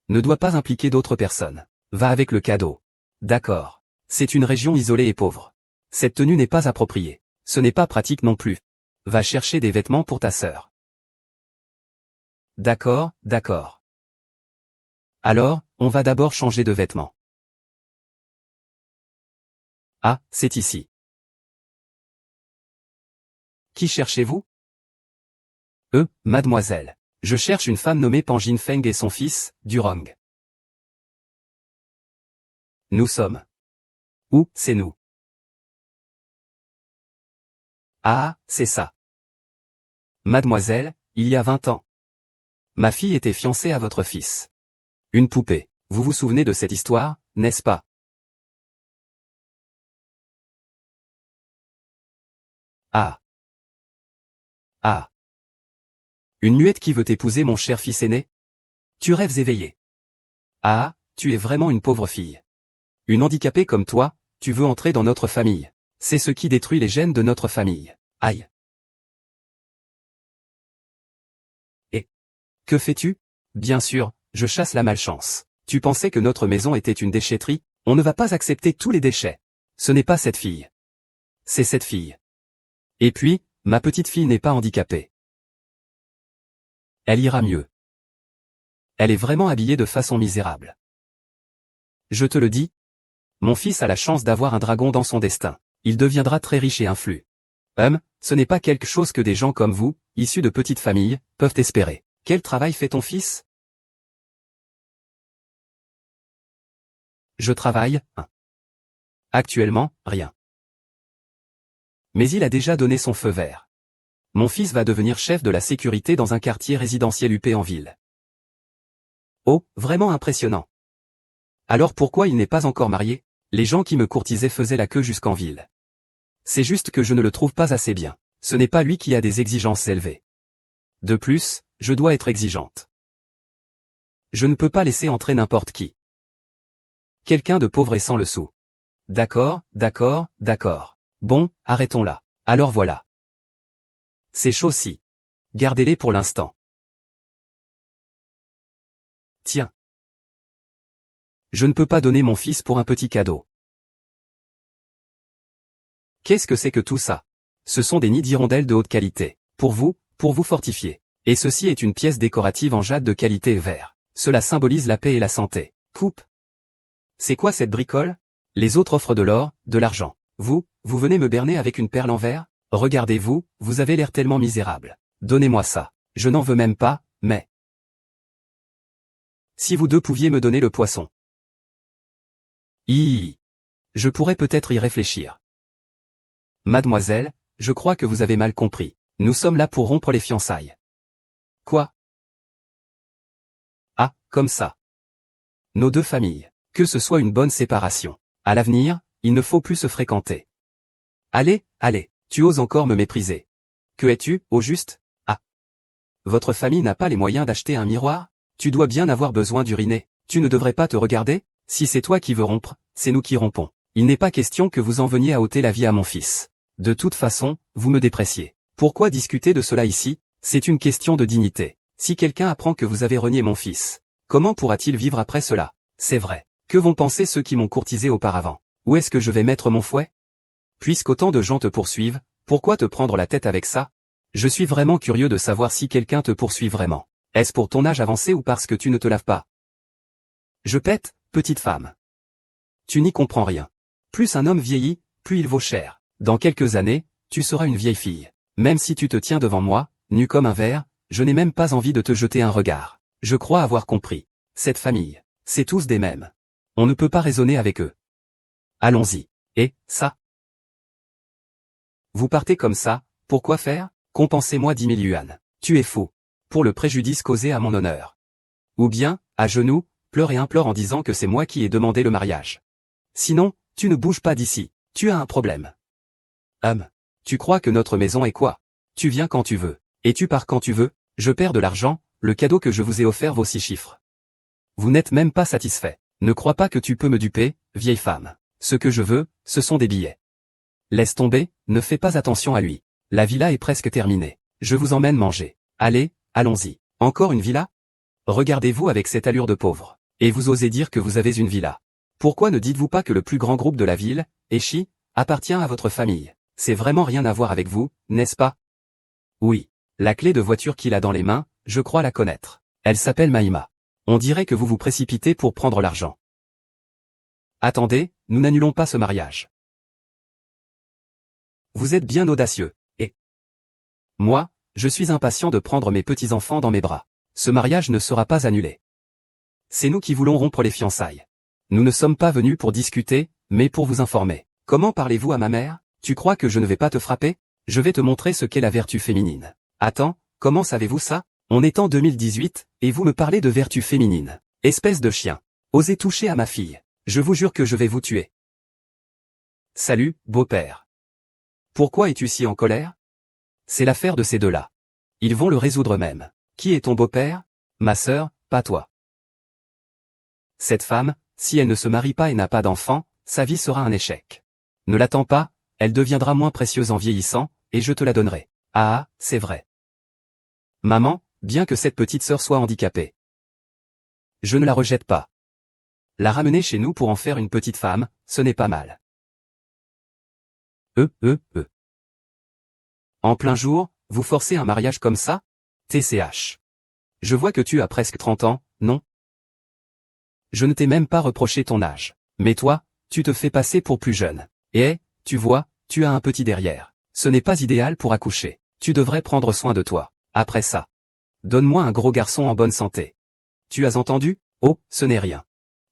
ne doit pas impliquer d'autres personnes. Va avec le cadeau. D'accord. C'est une région isolée et pauvre. Cette tenue n'est pas appropriée. Ce n'est pas pratique non plus. Va chercher des vêtements pour ta sœur. D'accord, d'accord. Alors, on va d'abord changer de vêtements. Ah, c'est ici. Qui cherchez-vous? Mademoiselle. Je cherche une femme nommée Pan Jinfeng et son fils, Durong. Nous sommes. Où, c'est nous. Ah, c'est ça. Mademoiselle, il y a 20 ans. Ma fille était fiancée à votre fils. Une poupée. Vous vous souvenez de cette histoire, n'est-ce pas? Ah. Ah. Une muette qui veut épouser mon cher fils aîné? Tu rêves éveillé. Ah, tu es vraiment une pauvre fille. Une handicapée comme toi, tu veux entrer dans notre famille. C'est ce qui détruit les gènes de notre famille. Aïe. Et que fais-tu? Bien sûr, je chasse la malchance. Tu pensais que notre maison était une déchetterie? On ne va pas accepter tous les déchets. Ce n'est pas cette fille. C'est cette fille. Et puis, ma petite fille n'est pas handicapée. Elle ira mieux. Elle est vraiment habillée de façon misérable. Je te le dis. Mon fils a la chance d'avoir un dragon dans son destin. Il deviendra très riche et influent. Ce n'est pas quelque chose que des gens comme vous, issus de petites familles, peuvent espérer. Quel travail fait ton fils? Je travaille, Actuellement, rien. Mais il a déjà donné son feu vert. Mon fils va devenir chef de la sécurité dans un quartier résidentiel huppé en ville. Oh, vraiment impressionnant. Alors pourquoi il n'est pas encore marié? Les gens qui me courtisaient faisaient la queue jusqu'en ville. C'est juste que je ne le trouve pas assez bien. Ce n'est pas lui qui a des exigences élevées. De plus, je dois être exigeante. Je ne peux pas laisser entrer n'importe qui. Quelqu'un de pauvre et sans le sou. D'accord, d'accord, d'accord. Bon, arrêtons là. Alors voilà. Ces choses-ci. Gardez-les pour l'instant. Tiens. Je ne peux pas donner mon fils pour un petit cadeau. Qu'est-ce que c'est que tout ça? Ce sont des nids d'hirondelles de haute qualité. Pour vous fortifier. Et ceci est une pièce décorative en jade de qualité vert. Cela symbolise la paix et la santé. Coupe. C'est quoi cette bricole? Les autres offrent de l'or, de l'argent. Vous venez me berner avec une perle en verre? Regardez-vous, vous avez l'air tellement misérable. Donnez-moi ça. Je n'en veux même pas, mais... Si vous deux pouviez me donner le poisson. Je pourrais peut-être y réfléchir. Mademoiselle, je crois que vous avez mal compris. Nous sommes là pour rompre les fiançailles. Quoi? Ah, comme ça. Nos deux familles. Que ce soit une bonne séparation. À l'avenir, il ne faut plus se fréquenter. Allez, allez, tu oses encore me mépriser. Que es-tu, au juste? Ah. Votre famille n'a pas les moyens d'acheter un miroir? Tu dois bien avoir besoin d'uriner. Tu ne devrais pas te regarder? Si c'est toi qui veux rompre, c'est nous qui rompons. Il n'est pas question que vous en veniez à ôter la vie à mon fils. De toute façon, vous me dépréciez. Pourquoi discuter de cela ici? C'est une question de dignité. Si quelqu'un apprend que vous avez renié mon fils, comment pourra-t-il vivre après cela? C'est vrai. Que vont penser ceux qui m'ont courtisé auparavant? Où est-ce que je vais mettre mon fouet? Puisqu'autant de gens te poursuivent, pourquoi te prendre la tête avec ça? Je suis vraiment curieux de savoir si quelqu'un te poursuit vraiment. Est-ce pour ton âge avancé ou parce que tu ne te laves pas? Je pète, petite femme. Tu n'y comprends rien. Plus un homme vieillit, plus il vaut cher. Dans quelques années, tu seras une vieille fille. Même si tu te tiens devant moi, nu comme un verre, je n'ai même pas envie de te jeter un regard. Je crois avoir compris. Cette famille, c'est tous des mêmes. On ne peut pas raisonner avec eux. Allons-y. Et, ça? Vous partez comme ça, pour quoi faire? Compensez-moi 10 000 yuans. Tu es fou. Pour le préjudice causé à mon honneur. Ou bien, à genoux, pleure et implore en disant que c'est moi qui ai demandé le mariage. Sinon, tu ne bouges pas d'ici. Tu as un problème. Tu crois que notre maison est quoi? Tu viens quand tu veux, et tu pars quand tu veux. Je perds de l'argent, le cadeau que je vous ai offert vaut 6 chiffres. Vous n'êtes même pas satisfait. Ne crois pas que tu peux me duper, vieille femme. Ce que je veux, ce sont des billets. Laisse tomber, ne fais pas attention à lui. La villa est presque terminée. Je vous emmène manger. Allez, allons-y. Encore une villa? Regardez-vous avec cette allure de pauvre. Et vous osez dire que vous avez une villa. Pourquoi ne dites-vous pas que le plus grand groupe de la ville, Echi, appartient à votre famille? C'est vraiment rien à voir avec vous, n'est-ce pas? Oui. La clé de voiture qu'il a dans les mains, je crois la connaître. Elle s'appelle Maïma. On dirait que vous vous précipitez pour prendre l'argent. Attendez, nous n'annulons pas ce mariage. Vous êtes bien audacieux, et... Moi, je suis impatient de prendre mes petits-enfants dans mes bras. Ce mariage ne sera pas annulé. C'est nous qui voulons rompre les fiançailles. Nous ne sommes pas venus pour discuter, mais pour vous informer. Comment parlez-vous à ma mère? Tu crois que je ne vais pas te frapper? Je vais te montrer ce qu'est la vertu féminine. Attends, comment savez-vous ça? On est en 2018, et vous me parlez de vertu féminine. Espèce de chien. Osez toucher à ma fille. Je vous jure que je vais vous tuer. Salut, beau-père. Pourquoi es-tu si en colère? C'est l'affaire de ces deux-là. Ils vont le résoudre eux-mêmes. Qui est ton beau-père? Ma sœur, pas toi. Cette femme, si elle ne se marie pas et n'a pas d'enfant, sa vie sera un échec. Ne l'attends pas, elle deviendra moins précieuse en vieillissant, et je te la donnerai. Ah, c'est vrai. Maman, bien que cette petite sœur soit handicapée. Je ne la rejette pas. La ramener chez nous pour en faire une petite femme, ce n'est pas mal. En plein jour, vous forcez un mariage comme ça? TCH. Je vois que tu as presque 30 ans, non? Je ne t'ai même pas reproché ton âge. Mais toi, tu te fais passer pour plus jeune. Et, tu vois, tu as un petit derrière. Ce n'est pas idéal pour accoucher. Tu devrais prendre soin de toi. Après ça. Donne-moi un gros garçon en bonne santé. Tu as entendu? Oh, ce n'est rien.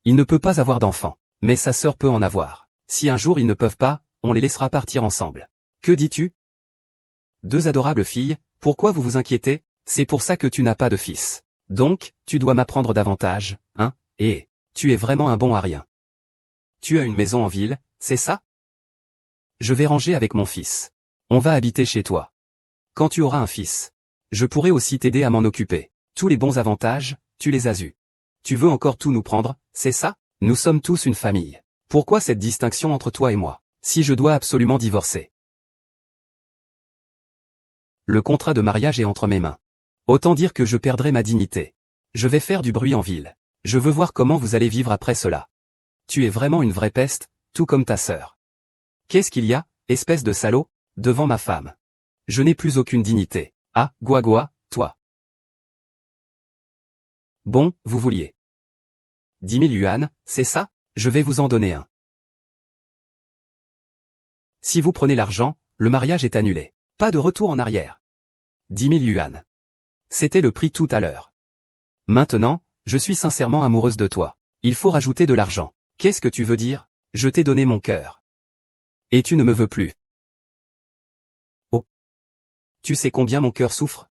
Il ne peut pas avoir d'enfant. Mais sa sœur peut en avoir. Si un jour ils ne peuvent pas, on les laissera partir ensemble. Que dis-tu? Deux adorables filles, pourquoi vous vous inquiétez? C'est pour ça que tu n'as pas de fils. Donc, tu dois m'apprendre davantage, hein? Et, tu es vraiment un bon à rien. Tu as une maison en ville, c'est ça? Je vais ranger avec mon fils. On va habiter chez toi. Quand tu auras un fils, je pourrai aussi t'aider à m'en occuper. Tous les bons avantages, tu les as eus. Tu veux encore tout nous prendre, c'est ça? Nous sommes tous une famille. Pourquoi cette distinction entre toi et moi? Si je dois absolument divorcer. Le contrat de mariage est entre mes mains. Autant dire que je perdrai ma dignité. Je vais faire du bruit en ville. Je veux voir comment vous allez vivre après cela. Tu es vraiment une vraie peste, tout comme ta sœur. Qu'est-ce qu'il y a, espèce de salaud, devant ma femme? Je n'ai plus aucune dignité. Ah, Guagua, toi. Bon, vous vouliez 10 000 yuan, c'est ça? Je vais vous en donner un. Si vous prenez l'argent, le mariage est annulé. Pas de retour en arrière. 10 000 yuan. C'était le prix tout à l'heure. Maintenant, Je suis sincèrement amoureuse de toi. Il faut rajouter de l'argent. Qu'est-ce que tu veux dire? Je t'ai donné mon cœur. Et tu ne me veux plus. Oh. Tu sais combien mon cœur souffre?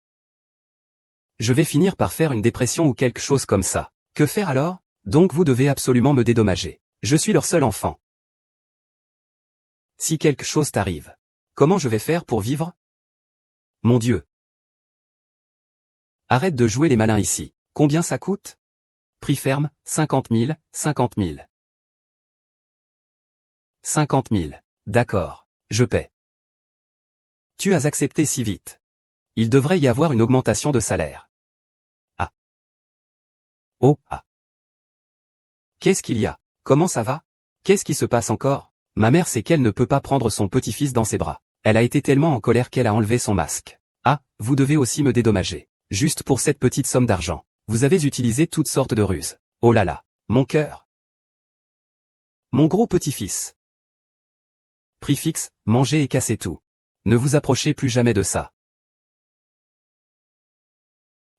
Je vais finir par faire une dépression ou quelque chose comme ça. Que faire alors? Donc vous devez absolument me dédommager. Je suis leur seul enfant. Si quelque chose t'arrive, comment je vais faire pour vivre? Mon Dieu. Arrête de jouer les malins ici. Combien ça coûte? Prix ferme, 50 000, 50 000. 50 000. D'accord. Je paie. Tu as accepté si vite. Il devrait y avoir une augmentation de salaire. Ah. Oh, ah. Qu'est-ce qu'il y a? Comment ça va? Qu'est-ce qui se passe encore? Ma mère sait qu'elle ne peut pas prendre son petit-fils dans ses bras. Elle a été tellement en colère qu'elle a enlevé son masque. Ah, vous devez aussi me dédommager. Juste pour cette petite somme d'argent. Vous avez utilisé toutes sortes de ruses. Oh là là, mon cœur. Mon gros petit-fils. Prix fixe, mangez et cassez tout. Ne vous approchez plus jamais de ça.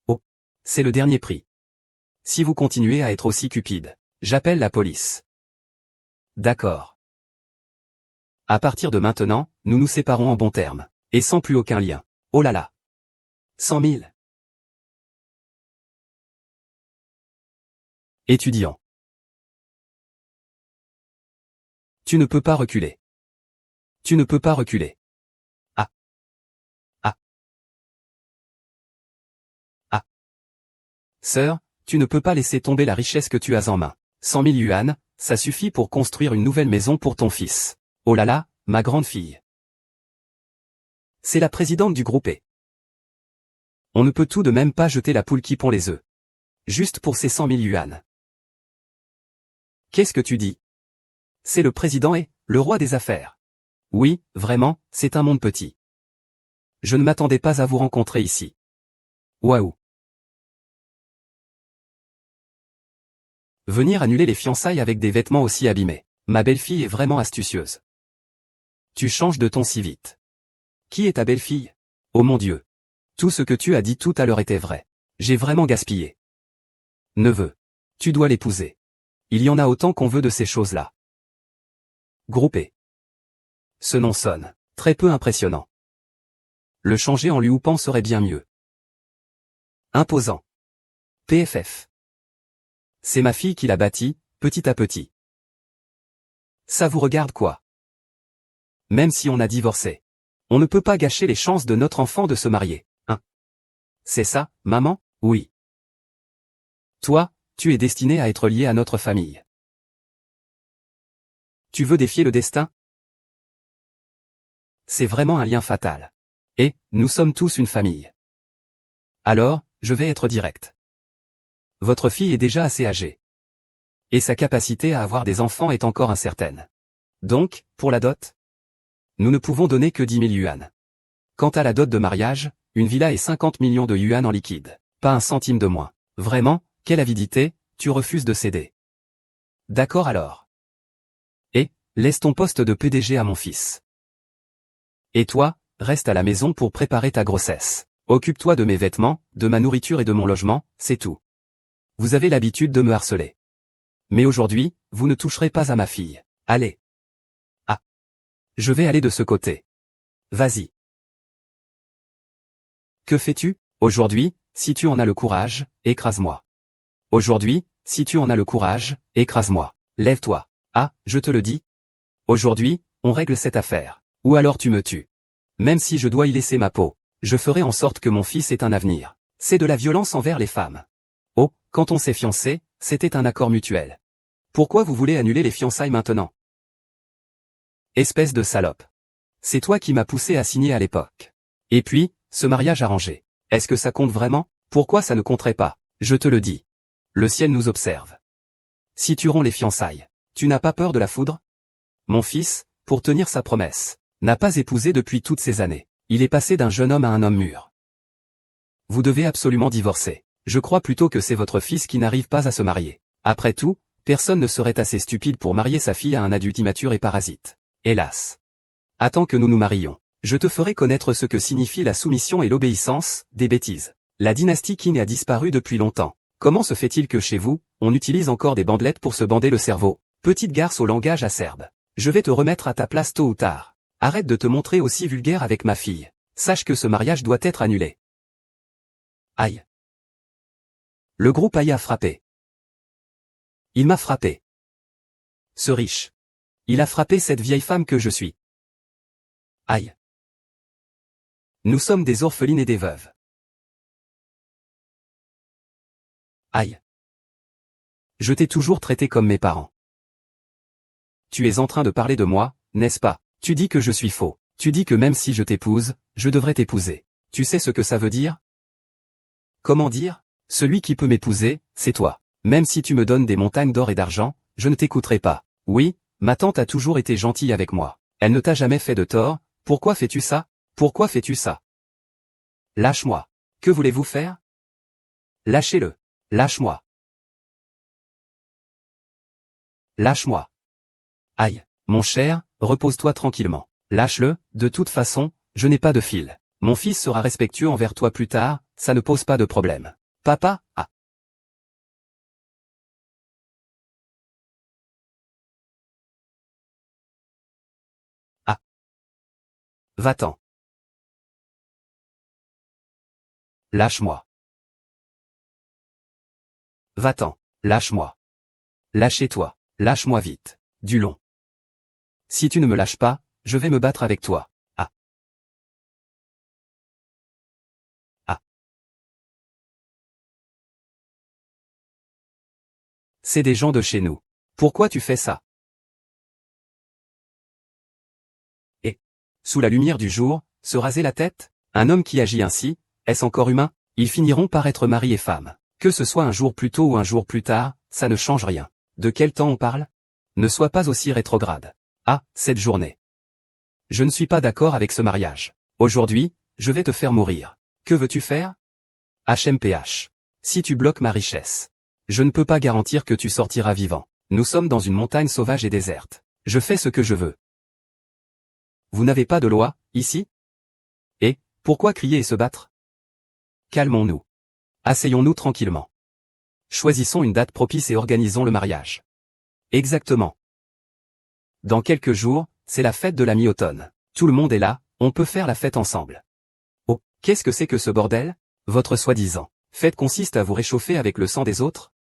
Oh, c'est le dernier prix. Si vous continuez à être aussi cupide, j'appelle la police. D'accord. À partir de maintenant, nous nous séparons en bons termes, et sans plus aucun lien. Oh là là. 100 000. Étudiant. Tu ne peux pas reculer. Tu ne peux pas reculer. Ah. Ah. Ah. Sœur, tu ne peux pas laisser tomber la richesse que tu as en main. 100 000 yuan, ça suffit pour construire une nouvelle maison pour ton fils. Oh là là, ma grande fille. C'est la présidente du groupe E. On ne peut tout de même pas jeter la poule qui pond les œufs. Juste pour ces 100 000 yuan. Qu'est-ce que tu dis? C'est le président et le roi des affaires. Oui, vraiment, c'est un monde petit. Je ne m'attendais pas à vous rencontrer ici. Waouh. Venir annuler les fiançailles avec des vêtements aussi abîmés. Ma belle-fille est vraiment astucieuse. Tu changes de ton si vite. Qui est ta belle-fille? Oh mon Dieu. Tout ce que tu as dit tout à l'heure était vrai. J'ai vraiment gaspillé. Neveu. Tu dois l'épouser. Il y en a autant qu'on veut de ces choses-là. Groupé. Ce nom sonne très peu impressionnant. Le changer en Liu-Pan serait bien mieux. Imposant. PFF. C'est ma fille qui l'a bâti, petit à petit. Ça vous regarde quoi? Même si on a divorcé. On ne peut pas gâcher les chances de notre enfant de se marier, hein? C'est ça, maman? Oui. Toi, tu es destiné à être lié à notre famille. Tu veux défier le destin? C'est vraiment un lien fatal. Et, nous sommes tous une famille. Alors, je vais être direct. Votre fille est déjà assez âgée. Et sa capacité à avoir des enfants est encore incertaine. Donc, pour la dot, nous ne pouvons donner que 10 000 yuan. Quant à la dot de mariage, une villa et 50 millions de yuan en liquide. Pas un centime de moins. Vraiment, quelle avidité, tu refuses de céder. D'accord alors. Et, laisse ton poste de PDG à mon fils. Et toi, reste à la maison pour préparer ta grossesse. Occupe-toi de mes vêtements, de ma nourriture et de mon logement, c'est tout. Vous avez l'habitude de me harceler. Mais aujourd'hui, vous ne toucherez pas à ma fille. Allez. Ah. Je vais aller de ce côté. Vas-y. Que fais-tu? Aujourd'hui, si tu en as le courage, écrase-moi. Aujourd'hui, si tu en as le courage, écrase-moi. Lève-toi. Ah, je te le dis. Aujourd'hui, on règle cette affaire. Ou alors tu me tues. Même si je dois y laisser ma peau, je ferai en sorte que mon fils ait un avenir. C'est de la violence envers les femmes. Oh, quand on s'est fiancé, c'était un accord mutuel. Pourquoi vous voulez annuler les fiançailles maintenant? Espèce de salope. C'est toi qui m'as poussé à signer à l'époque. Et puis, ce mariage arrangé. Est-ce que ça compte vraiment? Pourquoi ça ne compterait pas? Je te le dis. Le ciel nous observe. Si tu romps les fiançailles, tu n'as pas peur de la foudre? Mon fils, pour tenir sa promesse, n'a pas épousé depuis toutes ces années. Il est passé d'un jeune homme à un homme mûr. Vous devez absolument divorcer. Je crois plutôt que c'est votre fils qui n'arrive pas à se marier. Après tout, personne ne serait assez stupide pour marier sa fille à un adulte immature et parasite. Hélas. Attends que nous nous marions. Je te ferai connaître ce que signifie la soumission et l'obéissance, des bêtises. La dynastie Qin a disparu depuis longtemps. Comment se fait-il que chez vous, on utilise encore des bandelettes pour se bander le cerveau? Petite garce au langage acerbe. Je vais te remettre à ta place tôt ou tard. Arrête de te montrer aussi vulgaire avec ma fille. Sache que ce mariage doit être annulé. Aïe. Le groupe Aïe a frappé. Il m'a frappé. Ce riche. Il a frappé cette vieille femme que je suis. Aïe. Nous sommes des orphelines et des veuves. Aïe. Je t'ai toujours traité comme mes parents. Tu es en train de parler de moi, n'est-ce pas? Tu dis que je suis faux. Tu dis que même si je t'épouse, je devrais t'épouser. Tu sais ce que ça veut dire? Comment dire? Celui qui peut m'épouser, c'est toi. Même si tu me donnes des montagnes d'or et d'argent, je ne t'écouterai pas. Oui, ma tante a toujours été gentille avec moi. Elle ne t'a jamais fait de tort. Pourquoi fais-tu ça? Pourquoi fais-tu ça? Lâche-moi. Que voulez-vous faire? Lâchez-le. Lâche-moi. Lâche-moi. Aïe. Mon cher, repose-toi tranquillement. Lâche-le, de toute façon, je n'ai pas de fil. Mon fils sera respectueux envers toi plus tard, ça ne pose pas de problème. Papa, ah. Ah. Va-t'en. Lâche-moi. Va-t'en. Lâche-moi. Lâchez-toi. Lâche-moi vite. Du long. Si tu ne me lâches pas, je vais me battre avec toi. Ah. Ah. C'est des gens de chez nous. Pourquoi tu fais ça? Et, sous la lumière du jour, se raser la tête? Un homme qui agit ainsi, est-ce encore humain? Ils finiront par être mari et femme. Que ce soit un jour plus tôt ou un jour plus tard, ça ne change rien. De quel temps on parle? Ne sois pas aussi rétrograde. Ah, cette journée. Je ne suis pas d'accord avec ce mariage. Aujourd'hui, je vais te faire mourir. Que veux-tu faire? HMPH. Si tu bloques ma richesse. Je ne peux pas garantir que tu sortiras vivant. Nous sommes dans une montagne sauvage et déserte. Je fais ce que je veux. Vous n'avez pas de loi, ici? Et, pourquoi crier et se battre? Calmons-nous. Asseyons-nous tranquillement. Choisissons une date propice et organisons le mariage. Exactement. Dans quelques jours, c'est la fête de la mi-automne. Tout le monde est là, on peut faire la fête ensemble. Oh, qu'est-ce que c'est que ce bordel? Votre soi-disant fête consiste à vous réchauffer avec le sang des autres?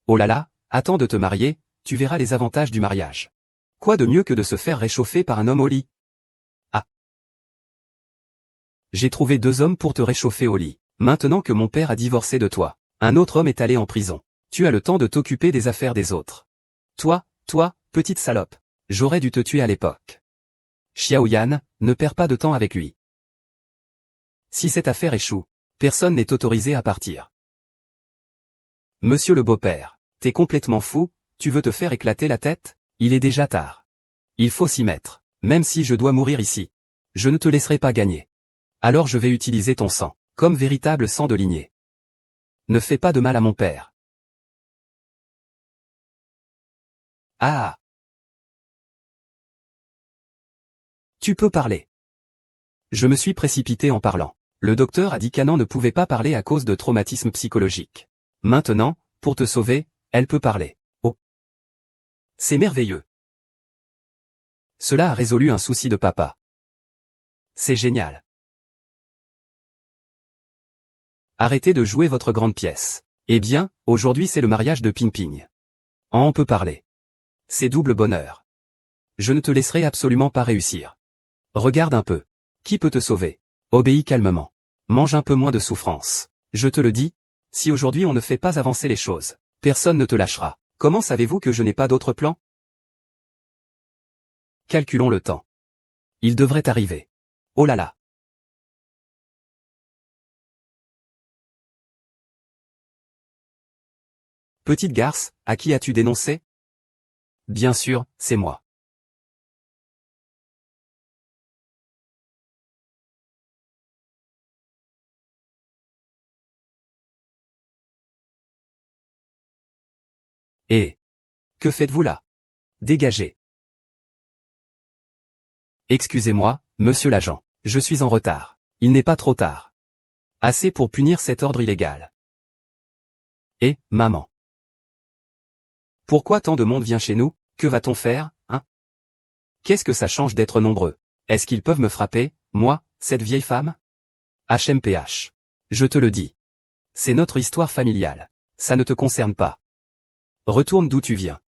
Oh là là, attends de te marier, tu verras les avantages du mariage. Quoi de mieux que de se faire réchauffer par un homme au lit? Ah. J'ai trouvé 2 hommes pour te réchauffer au lit. Maintenant que mon père a divorcé de toi, un autre homme est allé en prison. Tu as le temps de t'occuper des affaires des autres. Toi, petite salope. J'aurais dû te tuer à l'époque. Xiaoyan, ne perds pas de temps avec lui. Si cette affaire échoue, personne n'est autorisé à partir. Monsieur le beau-père, t'es complètement fou, tu veux te faire éclater la tête? Il est déjà tard. Il faut s'y mettre, même si je dois mourir ici. Je ne te laisserai pas gagner. Alors je vais utiliser ton sang, comme véritable sang de lignée. Ne fais pas de mal à mon père. Ah! Tu peux parler. Je me suis précipité en parlant. Le docteur a dit qu'Anan ne pouvait pas parler à cause de traumatisme psychologique. Maintenant, pour te sauver, elle peut parler. Oh! C'est merveilleux. Cela a résolu un souci de papa. C'est génial. Arrêtez de jouer votre grande pièce. Eh bien, aujourd'hui c'est le mariage de Ping Ping. On peut parler. C'est double bonheur. Je ne te laisserai absolument pas réussir. Regarde un peu. Qui peut te sauver? Obéis calmement. Mange un peu moins de souffrance. Je te le dis, si aujourd'hui on ne fait pas avancer les choses, personne ne te lâchera. Comment savez-vous que je n'ai pas d'autre plan? Calculons le temps. Il devrait arriver. Oh là là. Petite garce, à qui as-tu dénoncé? Bien sûr, c'est moi. Et que faites-vous là? Dégagez. Excusez-moi, monsieur l'agent. Je suis en retard. Il n'est pas trop tard. Assez pour punir cet ordre illégal. Et, maman. Pourquoi tant de monde vient chez nous? Que va-t-on faire, hein? Qu'est-ce que ça change d'être nombreux? Est-ce qu'ils peuvent me frapper, moi, cette vieille femme? HMPH. Je te le dis. C'est notre histoire familiale. Ça ne te concerne pas. Retourne d'où tu viens.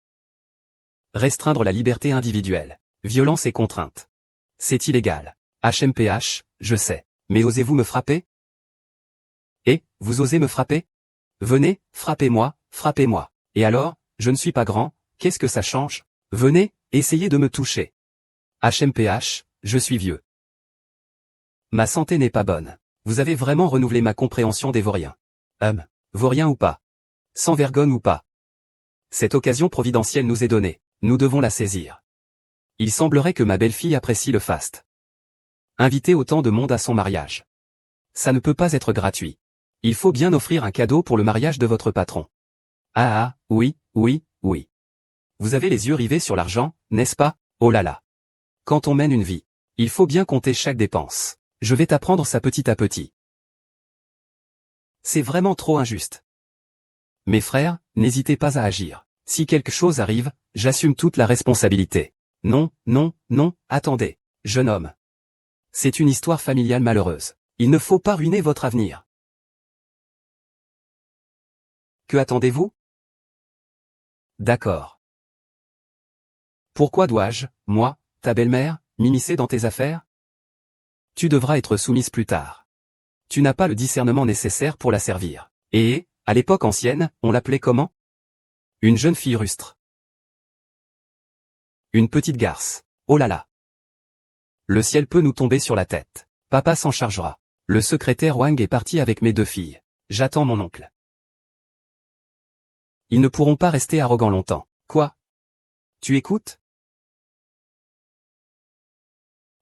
Restreindre la liberté individuelle. Violence et contrainte. C'est illégal. HMPH, je sais. Mais osez-vous me frapper? Et, vous osez me frapper? Venez, frappez-moi, frappez-moi. Et alors, je ne suis pas grand, qu'est-ce que ça change? Venez, essayez de me toucher. HMPH, je suis vieux. Ma santé n'est pas bonne. Vous avez vraiment renouvelé ma compréhension des vauriens. Vauriens ou pas? Sans vergogne ou pas? Cette occasion providentielle nous est donnée, nous devons la saisir. Il semblerait que ma belle-fille apprécie le faste. Inviter autant de monde à son mariage. Ça ne peut pas être gratuit. Il faut bien offrir un cadeau pour le mariage de votre patron. Ah, oui, oui, oui. Vous avez les yeux rivés sur l'argent, n'est-ce pas? Oh là là. Quand on mène une vie, il faut bien compter chaque dépense. Je vais t'apprendre ça petit à petit. C'est vraiment trop injuste. Mes frères, n'hésitez pas à agir. Si quelque chose arrive, j'assume toute la responsabilité. Non, non, non, attendez, jeune homme. C'est une histoire familiale malheureuse. Il ne faut pas ruiner votre avenir. Que attendez-vous? D'accord. Pourquoi dois-je, moi, ta belle-mère, m'immiscer dans tes affaires? Tu devras être soumise plus tard. Tu n'as pas le discernement nécessaire pour la servir. Et, à l'époque ancienne, on l'appelait comment? Une jeune fille rustre. Une petite garce. Oh là là. Le ciel peut nous tomber sur la tête. Papa s'en chargera. Le secrétaire Wang est parti avec mes 2 filles. J'attends mon oncle. Ils ne pourront pas rester arrogants longtemps. Quoi? Tu écoutes?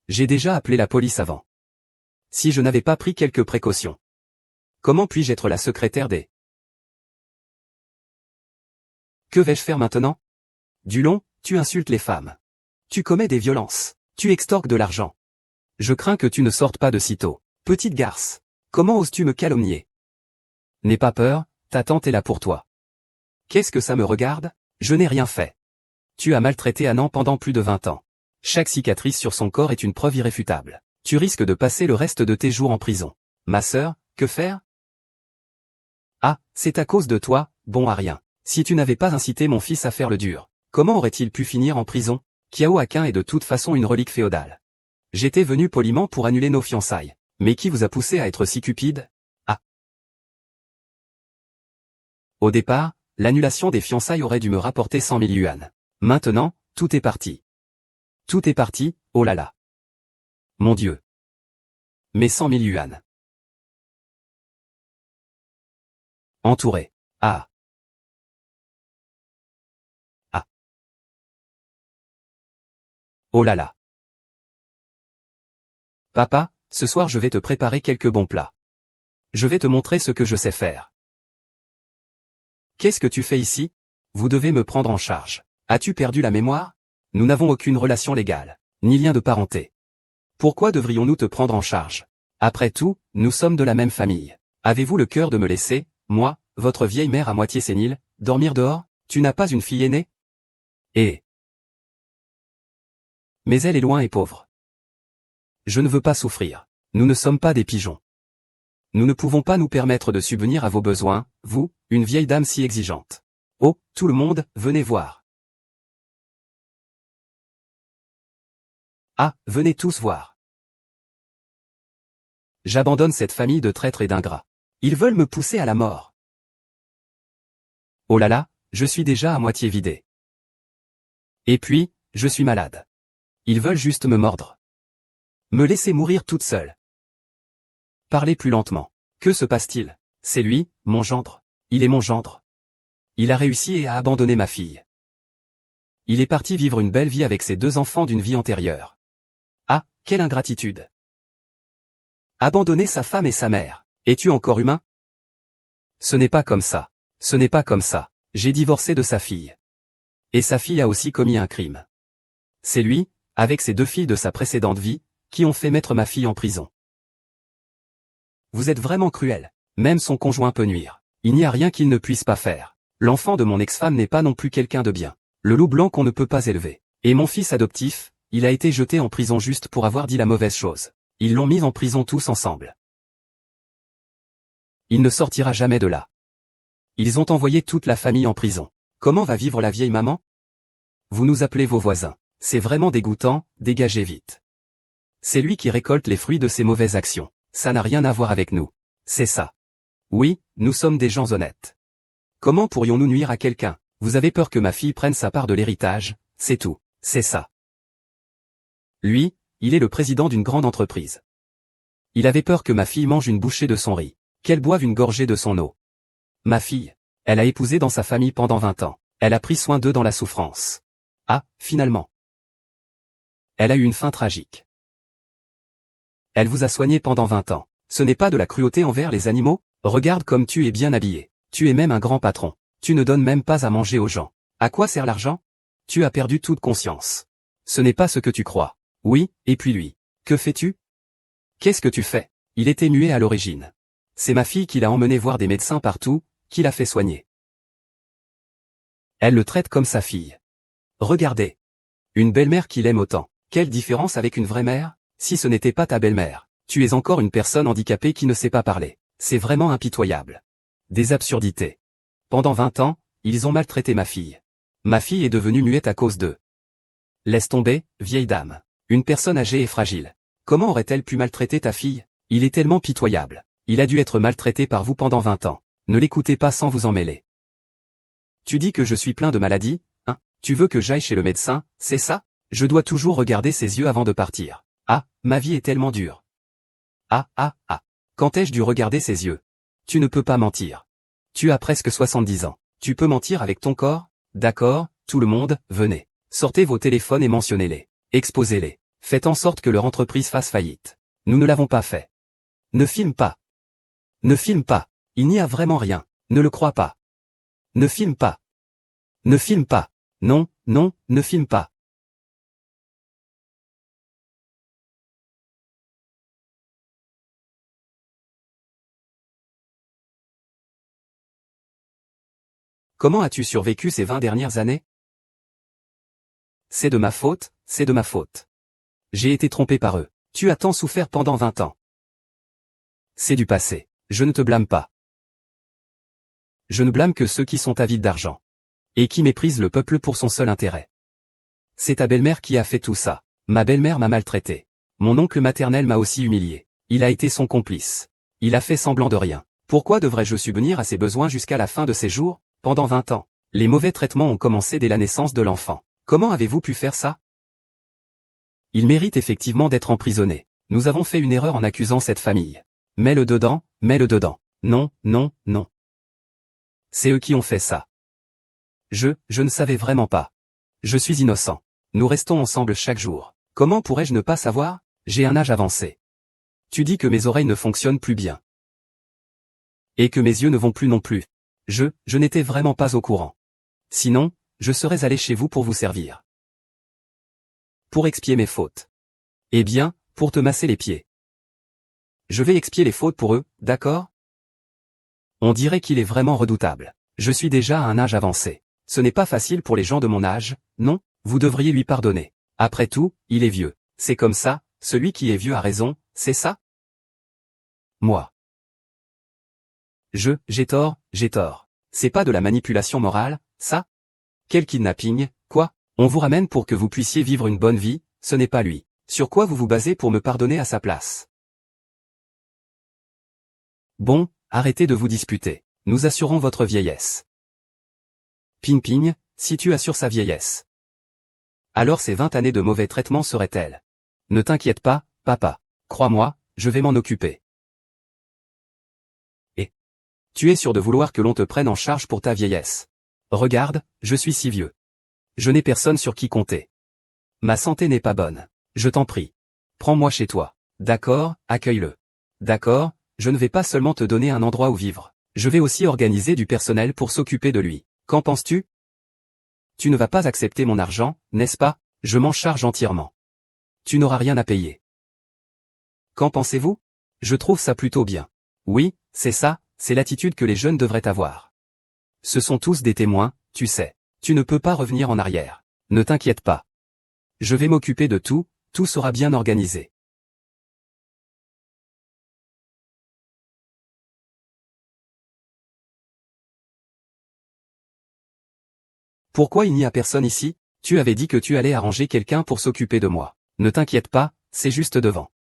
J'ai déjà appelé la police avant. Si je n'avais pas pris quelques précautions. Comment puis-je être la secrétaire des... Que vais-je faire maintenant? Dulon, tu insultes les femmes. Tu commets des violences. Tu extorques de l'argent. Je crains que tu ne sortes pas de sitôt. Petite garce. Comment oses-tu me calomnier? N'aie pas peur, ta tante est là pour toi. Qu'est-ce que ça me regarde? Je n'ai rien fait. Tu as maltraité Annan pendant plus de 20 ans. Chaque cicatrice sur son corps est une preuve irréfutable. Tu risques de passer le reste de tes jours en prison. Ma sœur, que faire? Ah, c'est à cause de toi, bon à rien. Si tu n'avais pas incité mon fils à faire le dur, comment aurait-il pu finir en prison? Kiao Aquin est de toute façon une relique féodale. J'étais venu poliment pour annuler nos fiançailles. Mais qui vous a poussé à être si cupide? Ah. Au départ, l'annulation des fiançailles aurait dû me rapporter 100 000 yuan. Maintenant, tout est parti. Tout est parti, oh là là. Mon Dieu. Mes 100 000 yuan. Entouré. Ah. Ah. Oh là là. Papa, ce soir je vais te préparer quelques bons plats. Je vais te montrer ce que je sais faire. Qu'est-ce que tu fais ici? Vous devez me prendre en charge. As-tu perdu la mémoire? Nous n'avons aucune relation légale, ni lien de parenté. Pourquoi devrions-nous te prendre en charge? Après tout, nous sommes de la même famille. Avez-vous le cœur de me laisser, moi, votre vieille mère à moitié sénile, dormir dehors? Tu n'as pas une fille aînée? Eh. Mais elle est loin et pauvre. Je ne veux pas souffrir. Nous ne sommes pas des pigeons. Nous ne pouvons pas nous permettre de subvenir à vos besoins, vous, une vieille dame si exigeante. Oh, tout le monde, venez voir. Ah, venez tous voir. J'abandonne cette famille de traîtres et d'ingrats. Ils veulent me pousser à la mort. Oh là là, je suis déjà à moitié vidé. Et puis, je suis malade. Ils veulent juste me mordre. Me laisser mourir toute seule. Parlez plus lentement. Que se passe-t-il? C'est lui, mon gendre. Il est mon gendre. Il a réussi et a abandonné ma fille. Il est parti vivre une belle vie avec ses 2 enfants d'une vie antérieure. Ah, quelle ingratitude! Abandonner sa femme et sa mère. Es-tu encore humain? Ce n'est pas comme ça. Ce n'est pas comme ça. J'ai divorcé de sa fille. Et sa fille a aussi commis un crime. C'est lui, avec ses 2 filles de sa précédente vie, qui ont fait mettre ma fille en prison. Vous êtes vraiment cruel. Même son conjoint peut nuire. Il n'y a rien qu'il ne puisse pas faire. L'enfant de mon ex-femme n'est pas non plus quelqu'un de bien. Le loup blanc qu'on ne peut pas élever. Et mon fils adoptif, il a été jeté en prison juste pour avoir dit la mauvaise chose. Ils l'ont mis en prison tous ensemble. Il ne sortira jamais de là. Ils ont envoyé toute la famille en prison. Comment va vivre la vieille maman? Vous nous appelez vos voisins. C'est vraiment dégoûtant, dégagez vite. C'est lui qui récolte les fruits de ses mauvaises actions. Ça n'a rien à voir avec nous. C'est ça. Oui, nous sommes des gens honnêtes. Comment pourrions-nous nuire à quelqu'un? Vous avez peur que ma fille prenne sa part de l'héritage, c'est tout. C'est ça. Lui, il est le président d'une grande entreprise. Il avait peur que ma fille mange une bouchée de son riz, qu'elle boive une gorgée de son eau. Ma fille, elle a épousé dans sa famille pendant 20 ans. Elle a pris soin d'eux dans la souffrance. Ah, finalement. Elle a eu une fin tragique. Elle vous a soigné pendant 20 ans. Ce n'est pas de la cruauté envers les animaux? Regarde comme tu es bien habillé. Tu es même un grand patron. Tu ne donnes même pas à manger aux gens. À quoi sert l'argent? Tu as perdu toute conscience. Ce n'est pas ce que tu crois. Oui, et puis lui. Que fais-tu? Qu'est-ce que tu fais? Il était muet à l'origine. C'est ma fille qui l'a emmené voir des médecins partout, qui l'a fait soigner. Elle le traite comme sa fille. Regardez. Une belle-mère qui l'aime autant. Quelle différence avec une vraie mère? Si ce n'était pas ta belle-mère, tu es encore une personne handicapée qui ne sait pas parler. C'est vraiment impitoyable. Des absurdités. Pendant 20 ans, ils ont maltraité ma fille. Ma fille est devenue muette à cause d'eux. Laisse tomber, vieille dame. Une personne âgée et fragile. Comment aurait-elle pu maltraiter ta fille? Il est tellement pitoyable. Il a dû être maltraité par vous pendant 20 ans. Ne l'écoutez pas sans vous en mêler. Tu dis que je suis plein de maladies, hein? Tu veux que j'aille chez le médecin, c'est ça? Je dois toujours regarder ses yeux avant de partir. Ah, ma vie est tellement dure. Ah. Quand ai-je dû regarder ses yeux? Tu ne peux pas mentir. Tu as presque 70 ans. Tu peux mentir avec ton corps? D'accord, tout le monde, venez. Sortez vos téléphones et mentionnez-les. Exposez-les. Faites en sorte que leur entreprise fasse faillite. Nous ne l'avons pas fait. Ne filme pas. Ne filme pas. Il n'y a vraiment rien. Ne le crois pas. Ne filme pas. Ne filme pas. Non, ne filme pas. Comment as-tu survécu ces 20 dernières années? C'est de ma faute, c'est de ma faute. J'ai été trompé par eux. Tu as tant souffert pendant 20 ans. C'est du passé. Je ne te blâme pas. Je ne blâme que ceux qui sont avides d'argent. Et qui méprisent le peuple pour son seul intérêt. C'est ta belle-mère qui a fait tout ça. Ma belle-mère m'a maltraité. Mon oncle maternel m'a aussi humilié. Il a été son complice. Il a fait semblant de rien. Pourquoi devrais-je subvenir à ses besoins jusqu'à la fin de ses jours? Pendant 20 ans, les mauvais traitements ont commencé dès la naissance de l'enfant. Comment avez-vous pu faire ça? Il mérite effectivement d'être emprisonné. Nous avons fait une erreur en accusant cette famille. Mets-le dedans, mets-le dedans. Non. C'est eux qui ont fait ça. Je ne savais vraiment pas. Je suis innocent. Nous restons ensemble chaque jour. Comment pourrais-je ne pas savoir? J'ai un âge avancé. Tu dis que mes oreilles ne fonctionnent plus bien. Et que mes yeux ne vont plus non plus. Je n'étais vraiment pas au courant. Sinon, je serais allé chez vous pour vous servir. Pour expier mes fautes. Eh bien, pour te masser les pieds. Je vais expier les fautes pour eux, d'accord? On dirait qu'il est vraiment redoutable. Je suis déjà à un âge avancé. Ce n'est pas facile pour les gens de mon âge, non? Vous devriez lui pardonner. Après tout, il est vieux. C'est comme ça, celui qui est vieux a raison, c'est ça? Moi. J'ai tort. C'est pas de la manipulation morale, ça? Quel kidnapping, quoi? On vous ramène pour que vous puissiez vivre une bonne vie, ce n'est pas lui. Sur quoi vous vous basez pour me pardonner à sa place? Bon, arrêtez de vous disputer. Nous assurons votre vieillesse. Ping, si tu assures sa vieillesse. Alors ces 20 années de mauvais traitement seraient-elles? Ne t'inquiète pas, papa. Crois-moi, je vais m'en occuper. Tu es sûr de vouloir que l'on te prenne en charge pour ta vieillesse? Regarde, je suis si vieux. Je n'ai personne sur qui compter. Ma santé n'est pas bonne. Je t'en prie. Prends-moi chez toi. D'accord, accueille-le. D'accord, je ne vais pas seulement te donner un endroit où vivre. Je vais aussi organiser du personnel pour s'occuper de lui. Qu'en penses-tu? Tu ne vas pas accepter mon argent, n'est-ce pas? Je m'en charge entièrement. Tu n'auras rien à payer. Qu'en pensez-vous? Je trouve ça plutôt bien. Oui, c'est ça, c'est l'attitude que les jeunes devraient avoir. Ce sont tous des témoins, tu sais. Tu ne peux pas revenir en arrière. Ne t'inquiète pas. Je vais m'occuper de tout, tout sera bien organisé. Pourquoi il n'y a personne ici? Tu avais dit que tu allais arranger quelqu'un pour s'occuper de moi. Ne t'inquiète pas, c'est juste devant.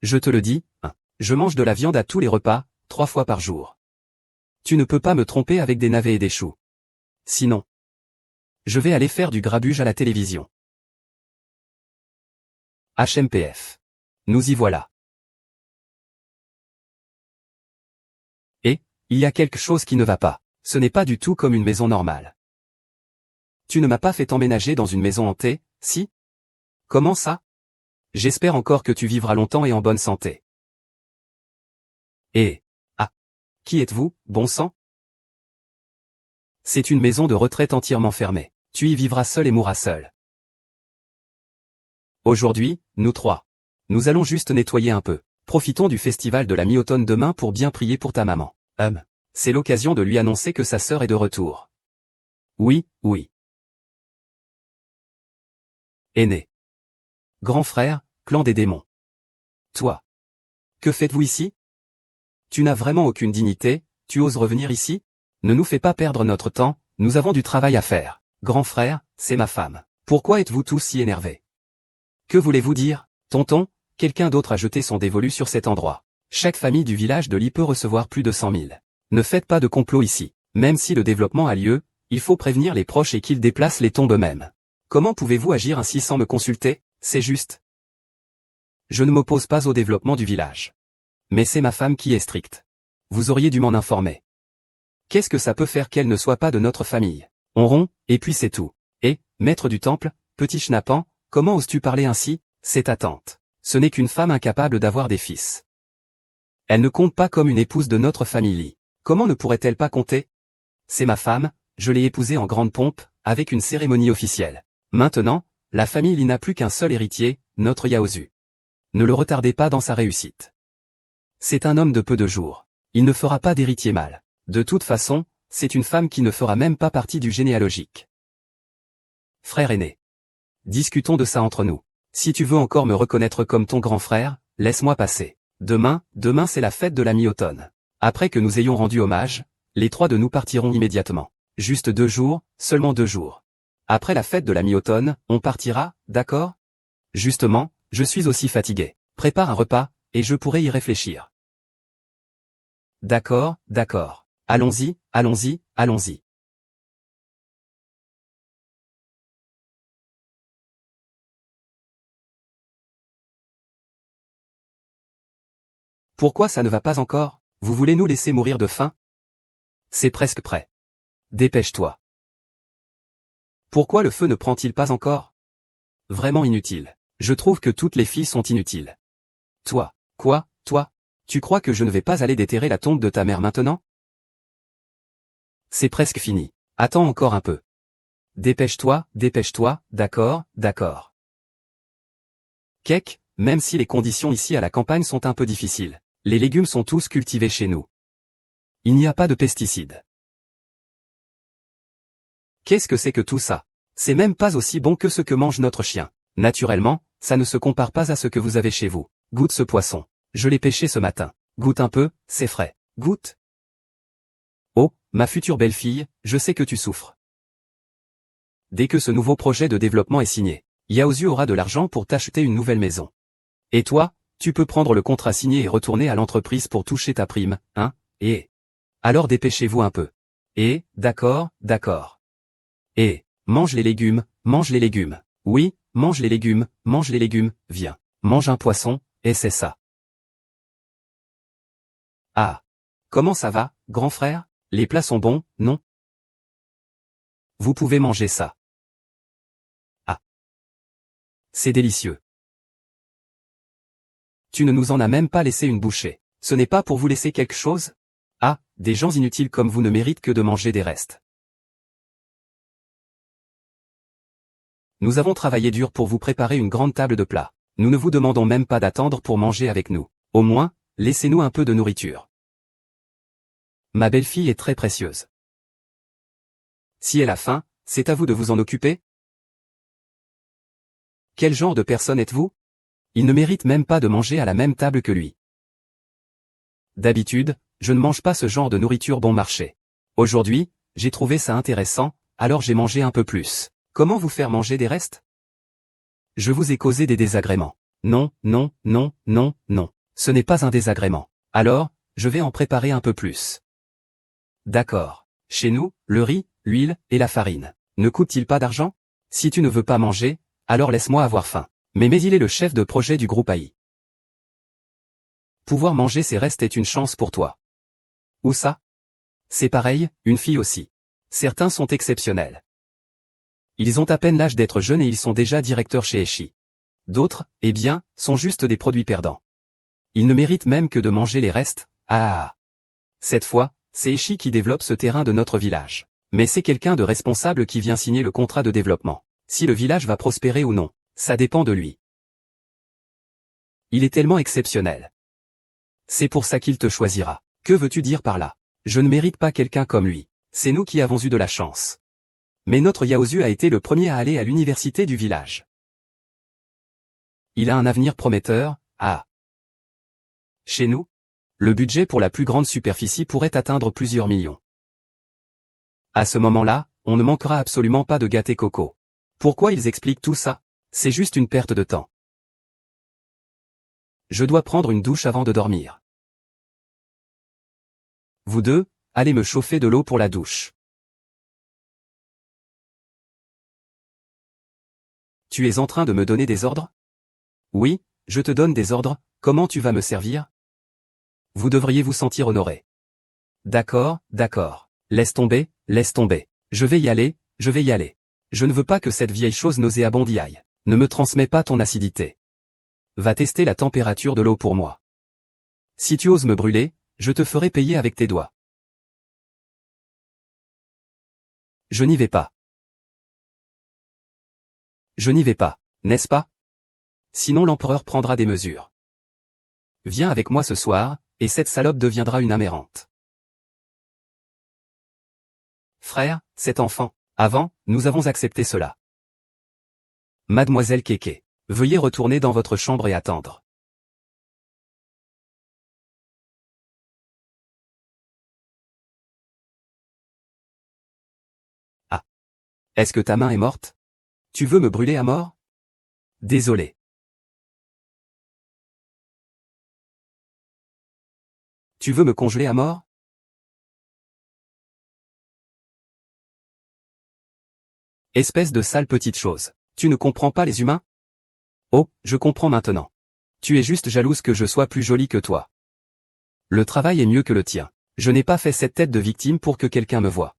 Je te le dis, hein. Je mange de la viande à tous les repas, 3 fois par jour. Tu ne peux pas me tromper avec des navets et des choux. Sinon, je vais aller faire du grabuge à la télévision. HMPF. Nous y voilà. Et, il y a quelque chose qui ne va pas. Ce n'est pas du tout comme une maison normale. Tu ne m'as pas fait emménager dans une maison hantée, si? Comment ça? J'espère encore que tu vivras longtemps et en bonne santé. Et, ah, qui êtes-vous, bon sang? C'est une maison de retraite entièrement fermée. Tu y vivras seul et mourras seul. Aujourd'hui, nous trois. Nous allons juste nettoyer un peu. Profitons du festival de la mi-automne demain pour bien prier pour ta maman. C'est l'occasion de lui annoncer que sa sœur est de retour. Oui, oui. Aîné. Grand frère, clan des démons. Toi. Que faites-vous ici? Tu n'as vraiment aucune dignité, tu oses revenir ici? Ne nous fais pas perdre notre temps, nous avons du travail à faire. Grand frère, c'est ma femme. Pourquoi êtes-vous tous si énervés? Que voulez-vous dire, tonton? Quelqu'un d'autre a jeté son dévolu sur cet endroit. Chaque famille du village de Ly peut recevoir plus de 100 000. Ne faites pas de complot ici. Même si le développement a lieu, il faut prévenir les proches et qu'ils déplacent les tombes eux-mêmes. Comment pouvez-vous agir ainsi sans me consulter? C'est juste. Je ne m'oppose pas au développement du village. Mais c'est ma femme qui est stricte. Vous auriez dû m'en informer. Qu'est-ce que ça peut faire qu'elle ne soit pas de notre famille? On rompt, et puis c'est tout. Et, maître du temple, petit schnappant, comment oses-tu parler ainsi? C'est ta tante. Ce n'est qu'une femme incapable d'avoir des fils. Elle ne compte pas comme une épouse de notre famille. Comment ne pourrait-elle pas compter? C'est ma femme, je l'ai épousée en grande pompe, avec une cérémonie officielle. Maintenant, la famille Ly n'a plus qu'un seul héritier, notre Yaozu. Ne le retardez pas dans sa réussite. C'est un homme de peu de jours. Il ne fera pas d'héritier mâle. De toute façon, c'est une femme qui ne fera même pas partie du généalogique. Frère aîné. Discutons de ça entre nous. Si tu veux encore me reconnaître comme ton grand frère, laisse-moi passer. Demain c'est la fête de la mi-automne. Après que nous ayons rendu hommage, les trois de nous partirons immédiatement. Juste 2 jours, seulement 2 jours. Après la fête de la mi-automne, on partira, d'accord? Justement, je suis aussi fatigué. Prépare un repas, et je pourrai y réfléchir. D'accord, d'accord. Allons-y, allons-y, allons-y. Pourquoi ça ne va pas encore? Vous voulez nous laisser mourir de faim? C'est presque prêt. Dépêche-toi. Pourquoi le feu ne prend-il pas encore? Vraiment inutile. Je trouve que toutes les filles sont inutiles. Toi, quoi, toi? Tu crois que je ne vais pas aller déterrer la tombe de ta mère maintenant? C'est presque fini. Attends encore un peu. Dépêche-toi, d'accord, d'accord. Kek, même si les conditions ici à la campagne sont un peu difficiles, les légumes sont tous cultivés chez nous. Il n'y a pas de pesticides. Qu'est-ce que c'est que tout ça? C'est même pas aussi bon que ce que mange notre chien. Naturellement, ça ne se compare pas à ce que vous avez chez vous. Goûte ce poisson. Je l'ai pêché ce matin. Goûte un peu, c'est frais. Goûte. Oh, ma future belle-fille, je sais que tu souffres. Dès que ce nouveau projet de développement est signé, Yaozu aura de l'argent pour t'acheter une nouvelle maison. Et toi, tu peux prendre le contrat signé et retourner à l'entreprise pour toucher ta prime, hein, et... Alors dépêchez-vous un peu. Et, d'accord, d'accord. Et, mange les légumes, mange les légumes. Oui, mange les légumes, viens. Mange un poisson, et c'est ça. Ah. Comment ça va, grand frère? Les plats sont bons, non? Vous pouvez manger ça. Ah. C'est délicieux. Tu ne nous en as même pas laissé une bouchée. Ce n'est pas pour vous laisser quelque chose? Ah, des gens inutiles comme vous ne méritent que de manger des restes. Nous avons travaillé dur pour vous préparer une grande table de plats. Nous ne vous demandons même pas d'attendre pour manger avec nous. Au moins, laissez-nous un peu de nourriture. Ma belle-fille est très précieuse. Si elle a faim, c'est à vous de vous en occuper? Quel genre de personne êtes-vous? Il ne mérite même pas de manger à la même table que lui. D'habitude, je ne mange pas ce genre de nourriture bon marché. Aujourd'hui, j'ai trouvé ça intéressant, alors j'ai mangé un peu plus. Comment vous faire manger des restes? Je vous ai causé des désagréments. Non, non, non, non, non. Ce n'est pas un désagrément. Alors, je vais en préparer un peu plus. D'accord. Chez nous, le riz, l'huile et la farine ne coûtent-ils pas d'argent? Si tu ne veux pas manger, alors laisse-moi avoir faim. Mais il est le chef de projet du groupe AI. Pouvoir manger ces restes est une chance pour toi. Où ça? C'est pareil, une fille aussi. Certains sont exceptionnels. Ils ont à peine l'âge d'être jeunes et ils sont déjà directeurs chez Eshi. D'autres, eh bien, sont juste des produits perdants. Ils ne méritent même que de manger les restes. Ah. Cette fois, c'est Eshi qui développe ce terrain de notre village. Mais c'est quelqu'un de responsable qui vient signer le contrat de développement. Si le village va prospérer ou non, ça dépend de lui. Il est tellement exceptionnel. C'est pour ça qu'il te choisira. Que veux-tu dire par là? Je ne mérite pas quelqu'un comme lui. C'est nous qui avons eu de la chance. Mais notre Yaozu a été le premier à aller à l'université du village. Il a un avenir prometteur, ah. Chez nous, le budget pour la plus grande superficie pourrait atteindre plusieurs millions. À ce moment-là, on ne manquera absolument pas de gâté coco. Pourquoi ils expliquent tout ça? C'est juste une perte de temps. Je dois prendre une douche avant de dormir. Vous deux, allez me chauffer de l'eau pour la douche. Tu es en train de me donner des ordres? Oui, je te donne des ordres, comment tu vas me servir? Vous devriez vous sentir honoré. D'accord, d'accord. Laisse tomber, laisse tomber. Je vais y aller, je vais y aller. Je ne veux pas que cette vieille chose nauséabonde y aille. Ne me transmets pas ton acidité. Va tester la température de l'eau pour moi. Si tu oses me brûler, je te ferai payer avec tes doigts. Je n'y vais pas. Je n'y vais pas, n'est-ce pas? Sinon l'empereur prendra des mesures. Viens avec moi ce soir, et cette salope deviendra une amérante. Frère, cet enfant, avant, nous avons accepté cela. Mademoiselle Kéké, veuillez retourner dans votre chambre et attendre. Ah. Est-ce que ta main est morte? Tu veux me brûler à mort? Désolé. Tu veux me congeler à mort? Espèce de sale petite chose. Tu ne comprends pas les humains? Oh, je comprends maintenant. Tu es juste jalouse que je sois plus jolie que toi. Le travail est mieux que le tien. Je n'ai pas fait cette tête de victime pour que quelqu'un me voie.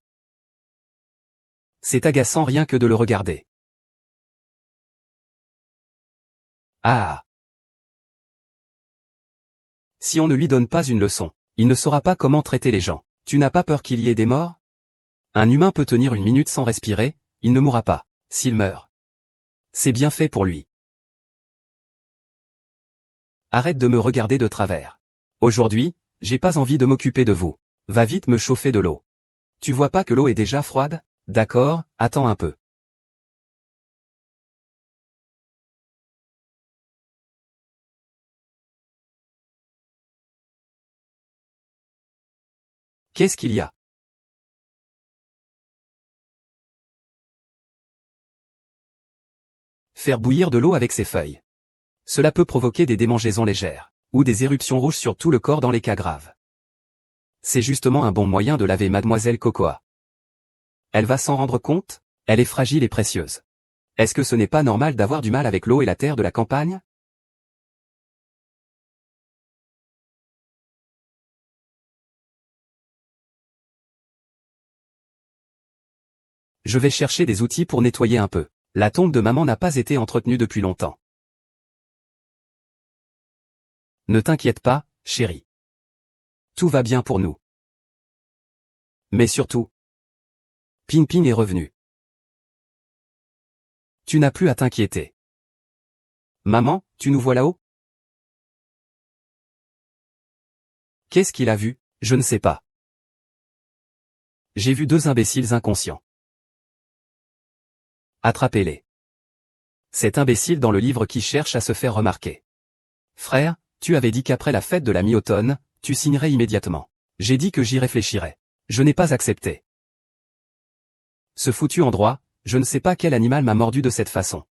C'est agaçant rien que de le regarder. Ah. Si on ne lui donne pas une leçon, il ne saura pas comment traiter les gens. Tu n'as pas peur qu'il y ait des morts? Un humain peut tenir une minute sans respirer, il ne mourra pas. S'il meurt, c'est bien fait pour lui. Arrête de me regarder de travers. Aujourd'hui, j'ai pas envie de m'occuper de vous. Va vite me chauffer de l'eau. Tu vois pas que l'eau est déjà froide? D'accord, attends un peu. Qu'est-ce qu'il y a? Faire bouillir de l'eau avec ses feuilles. Cela peut provoquer des démangeaisons légères, ou des éruptions rouges sur tout le corps dans les cas graves. C'est justement un bon moyen de laver Mademoiselle Cocoa. Elle va s'en rendre compte? Elle est fragile et précieuse. Est-ce que ce n'est pas normal d'avoir du mal avec l'eau et la terre de la campagne? Je vais chercher des outils pour nettoyer un peu. La tombe de maman n'a pas été entretenue depuis longtemps. Ne t'inquiète pas, chérie. Tout va bien pour nous. Mais surtout, Ping Ping est revenu. Tu n'as plus à t'inquiéter. Maman, tu nous vois là-haut? Qu'est-ce qu'il a vu? Je ne sais pas. J'ai vu deux imbéciles inconscients. Attrapez-les. Cet imbécile dans le livre qui cherche à se faire remarquer. Frère, tu avais dit qu'après la fête de la mi-automne, tu signerais immédiatement. J'ai dit que j'y réfléchirais. Je n'ai pas accepté. Ce foutu endroit, je ne sais pas quel animal m'a mordu de cette façon.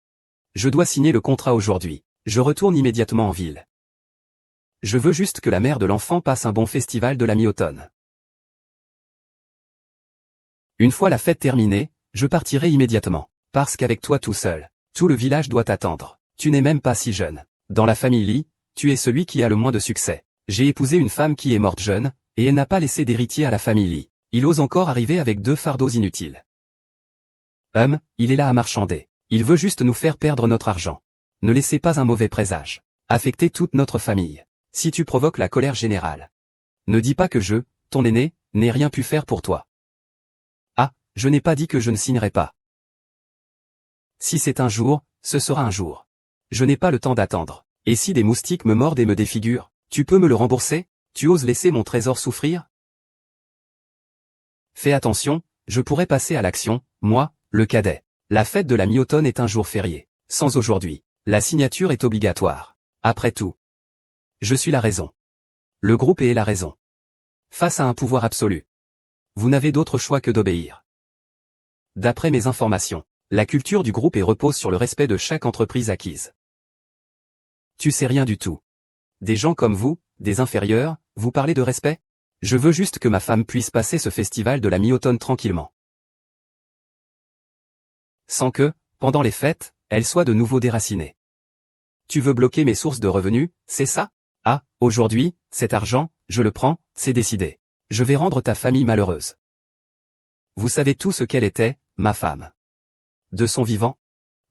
Je dois signer le contrat aujourd'hui. Je retourne immédiatement en ville. Je veux juste que la mère de l'enfant passe un bon festival de la mi-automne. Une fois la fête terminée, je partirai immédiatement. Parce qu'avec toi tout seul, tout le village doit t'attendre. Tu n'es même pas si jeune. Dans la famille Lee, tu es celui qui a le moins de succès. J'ai épousé une femme qui est morte jeune, et elle n'a pas laissé d'héritier à la famille Lee. Il ose encore arriver avec 2 fardeaux inutiles. Il est là à marchander. Il veut juste nous faire perdre notre argent. Ne laissez pas un mauvais présage affecter toute notre famille. Si tu provoques la colère générale, ne dis pas que je, ton aîné, n'ai rien pu faire pour toi. Ah, je n'ai pas dit que je ne signerai pas. Si c'est un jour, ce sera un jour. Je n'ai pas le temps d'attendre. Et si des moustiques me mordent et me défigurent, tu peux me le rembourser? Tu oses laisser mon trésor souffrir? Fais attention, je pourrais passer à l'action, moi, le cadet. La fête de la mi-automne est un jour férié. Sans aujourd'hui, la signature est obligatoire. Après tout, je suis la raison. Le groupe est la raison. Face à un pouvoir absolu, vous n'avez d'autre choix que d'obéir. D'après mes informations, la culture du groupe repose sur le respect de chaque entreprise acquise. Tu sais rien du tout. Des gens comme vous, des inférieurs, vous parlez de respect? Je veux juste que ma femme puisse passer ce festival de la mi-automne tranquillement. Sans que, pendant les fêtes, elle soit de nouveau déracinée. Tu veux bloquer mes sources de revenus, c'est ça? Ah, aujourd'hui, cet argent, je le prends, c'est décidé. Je vais rendre ta famille malheureuse. Vous savez tout ce qu'elle était, ma femme. De son vivant,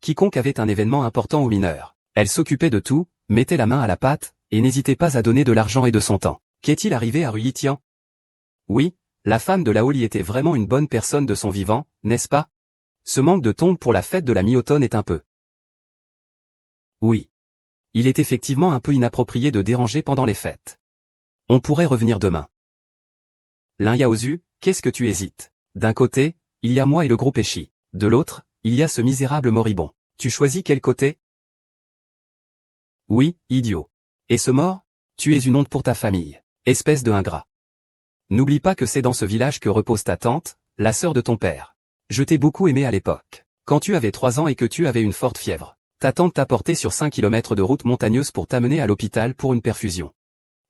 quiconque avait un événement important aux mineurs, elle s'occupait de tout, mettait la main à la pâte, et n'hésitait pas à donner de l'argent et de son temps. Qu'est-il arrivé à Ruyitian? Oui, la femme de Laoli était vraiment une bonne personne de son vivant, n'est-ce pas? Ce manque de ton pour la fête de la mi-automne est un peu. Oui. Il est effectivement un peu inapproprié de déranger pendant les fêtes. On pourrait revenir demain. L'un Yaozu, qu'est-ce que tu hésites? D'un côté, il y a moi et le groupe Eshi. De l'autre, il y a ce misérable moribond. Tu choisis quel côté? Oui, idiot. Et ce mort? Tu es une honte pour ta famille. Espèce de ingrat. N'oublie pas que c'est dans ce village que repose ta tante, la sœur de ton père. Je t'ai beaucoup aimé à l'époque. Quand tu avais 3 ans et que tu avais une forte fièvre, ta tante t'a porté sur 5 kilomètres de route montagneuse pour t'amener à l'hôpital pour une perfusion.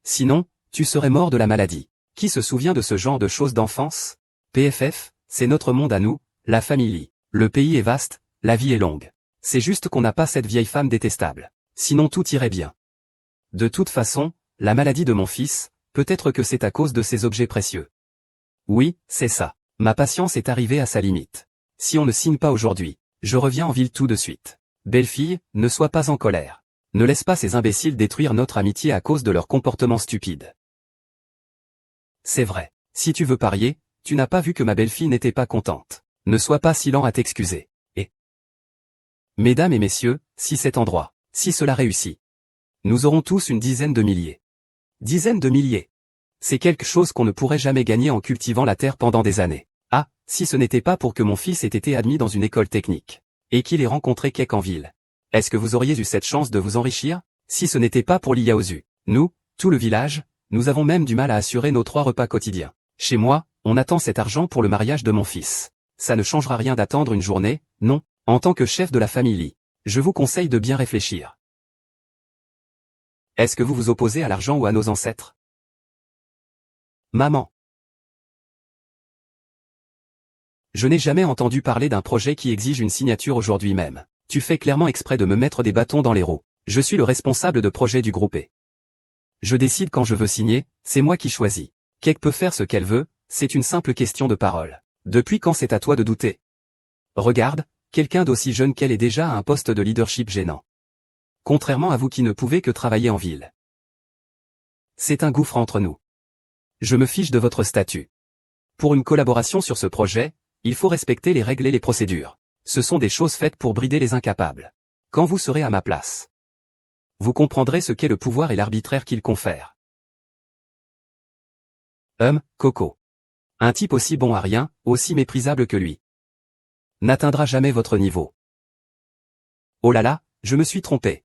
Sinon, tu serais mort de la maladie. Qui se souvient de ce genre de choses d'enfance? PFF, c'est notre monde à nous, la famille. Le pays est vaste, la vie est longue. C'est juste qu'on n'a pas cette vieille femme détestable. Sinon tout irait bien. De toute façon, la maladie de mon fils, peut-être que c'est à cause de ces objets précieux. Oui, c'est ça. Ma patience est arrivée à sa limite. Si on ne signe pas aujourd'hui, je reviens en ville tout de suite. Belle-fille, ne sois pas en colère. Ne laisse pas ces imbéciles détruire notre amitié à cause de leur comportement stupide. C'est vrai. Si tu veux parier, tu n'as pas vu que ma belle-fille n'était pas contente. Ne sois pas si lent à t'excuser. Et mesdames et messieurs, si cet endroit, si cela réussit, nous aurons tous une dizaine de milliers. Dizaines de milliers. C'est quelque chose qu'on ne pourrait jamais gagner en cultivant la terre pendant des années. Ah, si ce n'était pas pour que mon fils ait été admis dans une école technique, et qu'il ait rencontré Kek en ville. Est-ce que vous auriez eu cette chance de vous enrichir? Si ce n'était pas pour l'Iyaozu, nous, tout le village, nous avons même du mal à assurer nos 3 repas quotidiens. Chez moi, on attend cet argent pour le mariage de mon fils. Ça ne changera rien d'attendre une journée, non, en tant que chef de la famille. Je vous conseille de bien réfléchir. Est-ce que vous vous opposez à l'argent ou à nos ancêtres? Maman. Je n'ai jamais entendu parler d'un projet qui exige une signature aujourd'hui même. Tu fais clairement exprès de me mettre des bâtons dans les roues. Je suis le responsable de projet du groupe E. Je décide quand je veux signer, c'est moi qui choisis. Kek peut faire ce qu'elle veut, c'est une simple question de parole. Depuis quand c'est à toi de douter? Regarde, quelqu'un d'aussi jeune qu'elle est déjà à un poste de leadership gênant. Contrairement à vous qui ne pouvez que travailler en ville. C'est un gouffre entre nous. Je me fiche de votre statut. Pour une collaboration sur ce projet, il faut respecter les règles et les procédures. Ce sont des choses faites pour brider les incapables. Quand vous serez à ma place, vous comprendrez ce qu'est le pouvoir et l'arbitraire qu'il confère. Coco. Un type aussi bon à rien, aussi méprisable que lui, n'atteindra jamais votre niveau. Oh là là, je me suis trompé.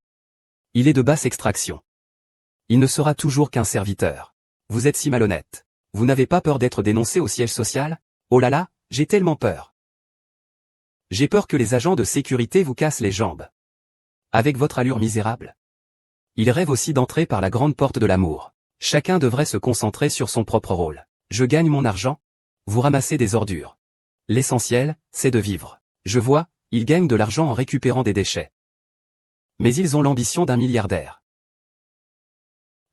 Il est de basse extraction. Il ne sera toujours qu'un serviteur. Vous êtes si malhonnête. Vous n'avez pas peur d'être dénoncé au siège social? Oh là là, j'ai tellement peur. J'ai peur que les agents de sécurité vous cassent les jambes. Avec votre allure misérable. Il rêve aussi d'entrer par la grande porte de l'amour. Chacun devrait se concentrer sur son propre rôle. Je gagne mon argent. Vous ramassez des ordures. L'essentiel, c'est de vivre. Je vois, ils gagnent de l'argent en récupérant des déchets. Mais ils ont l'ambition d'un milliardaire.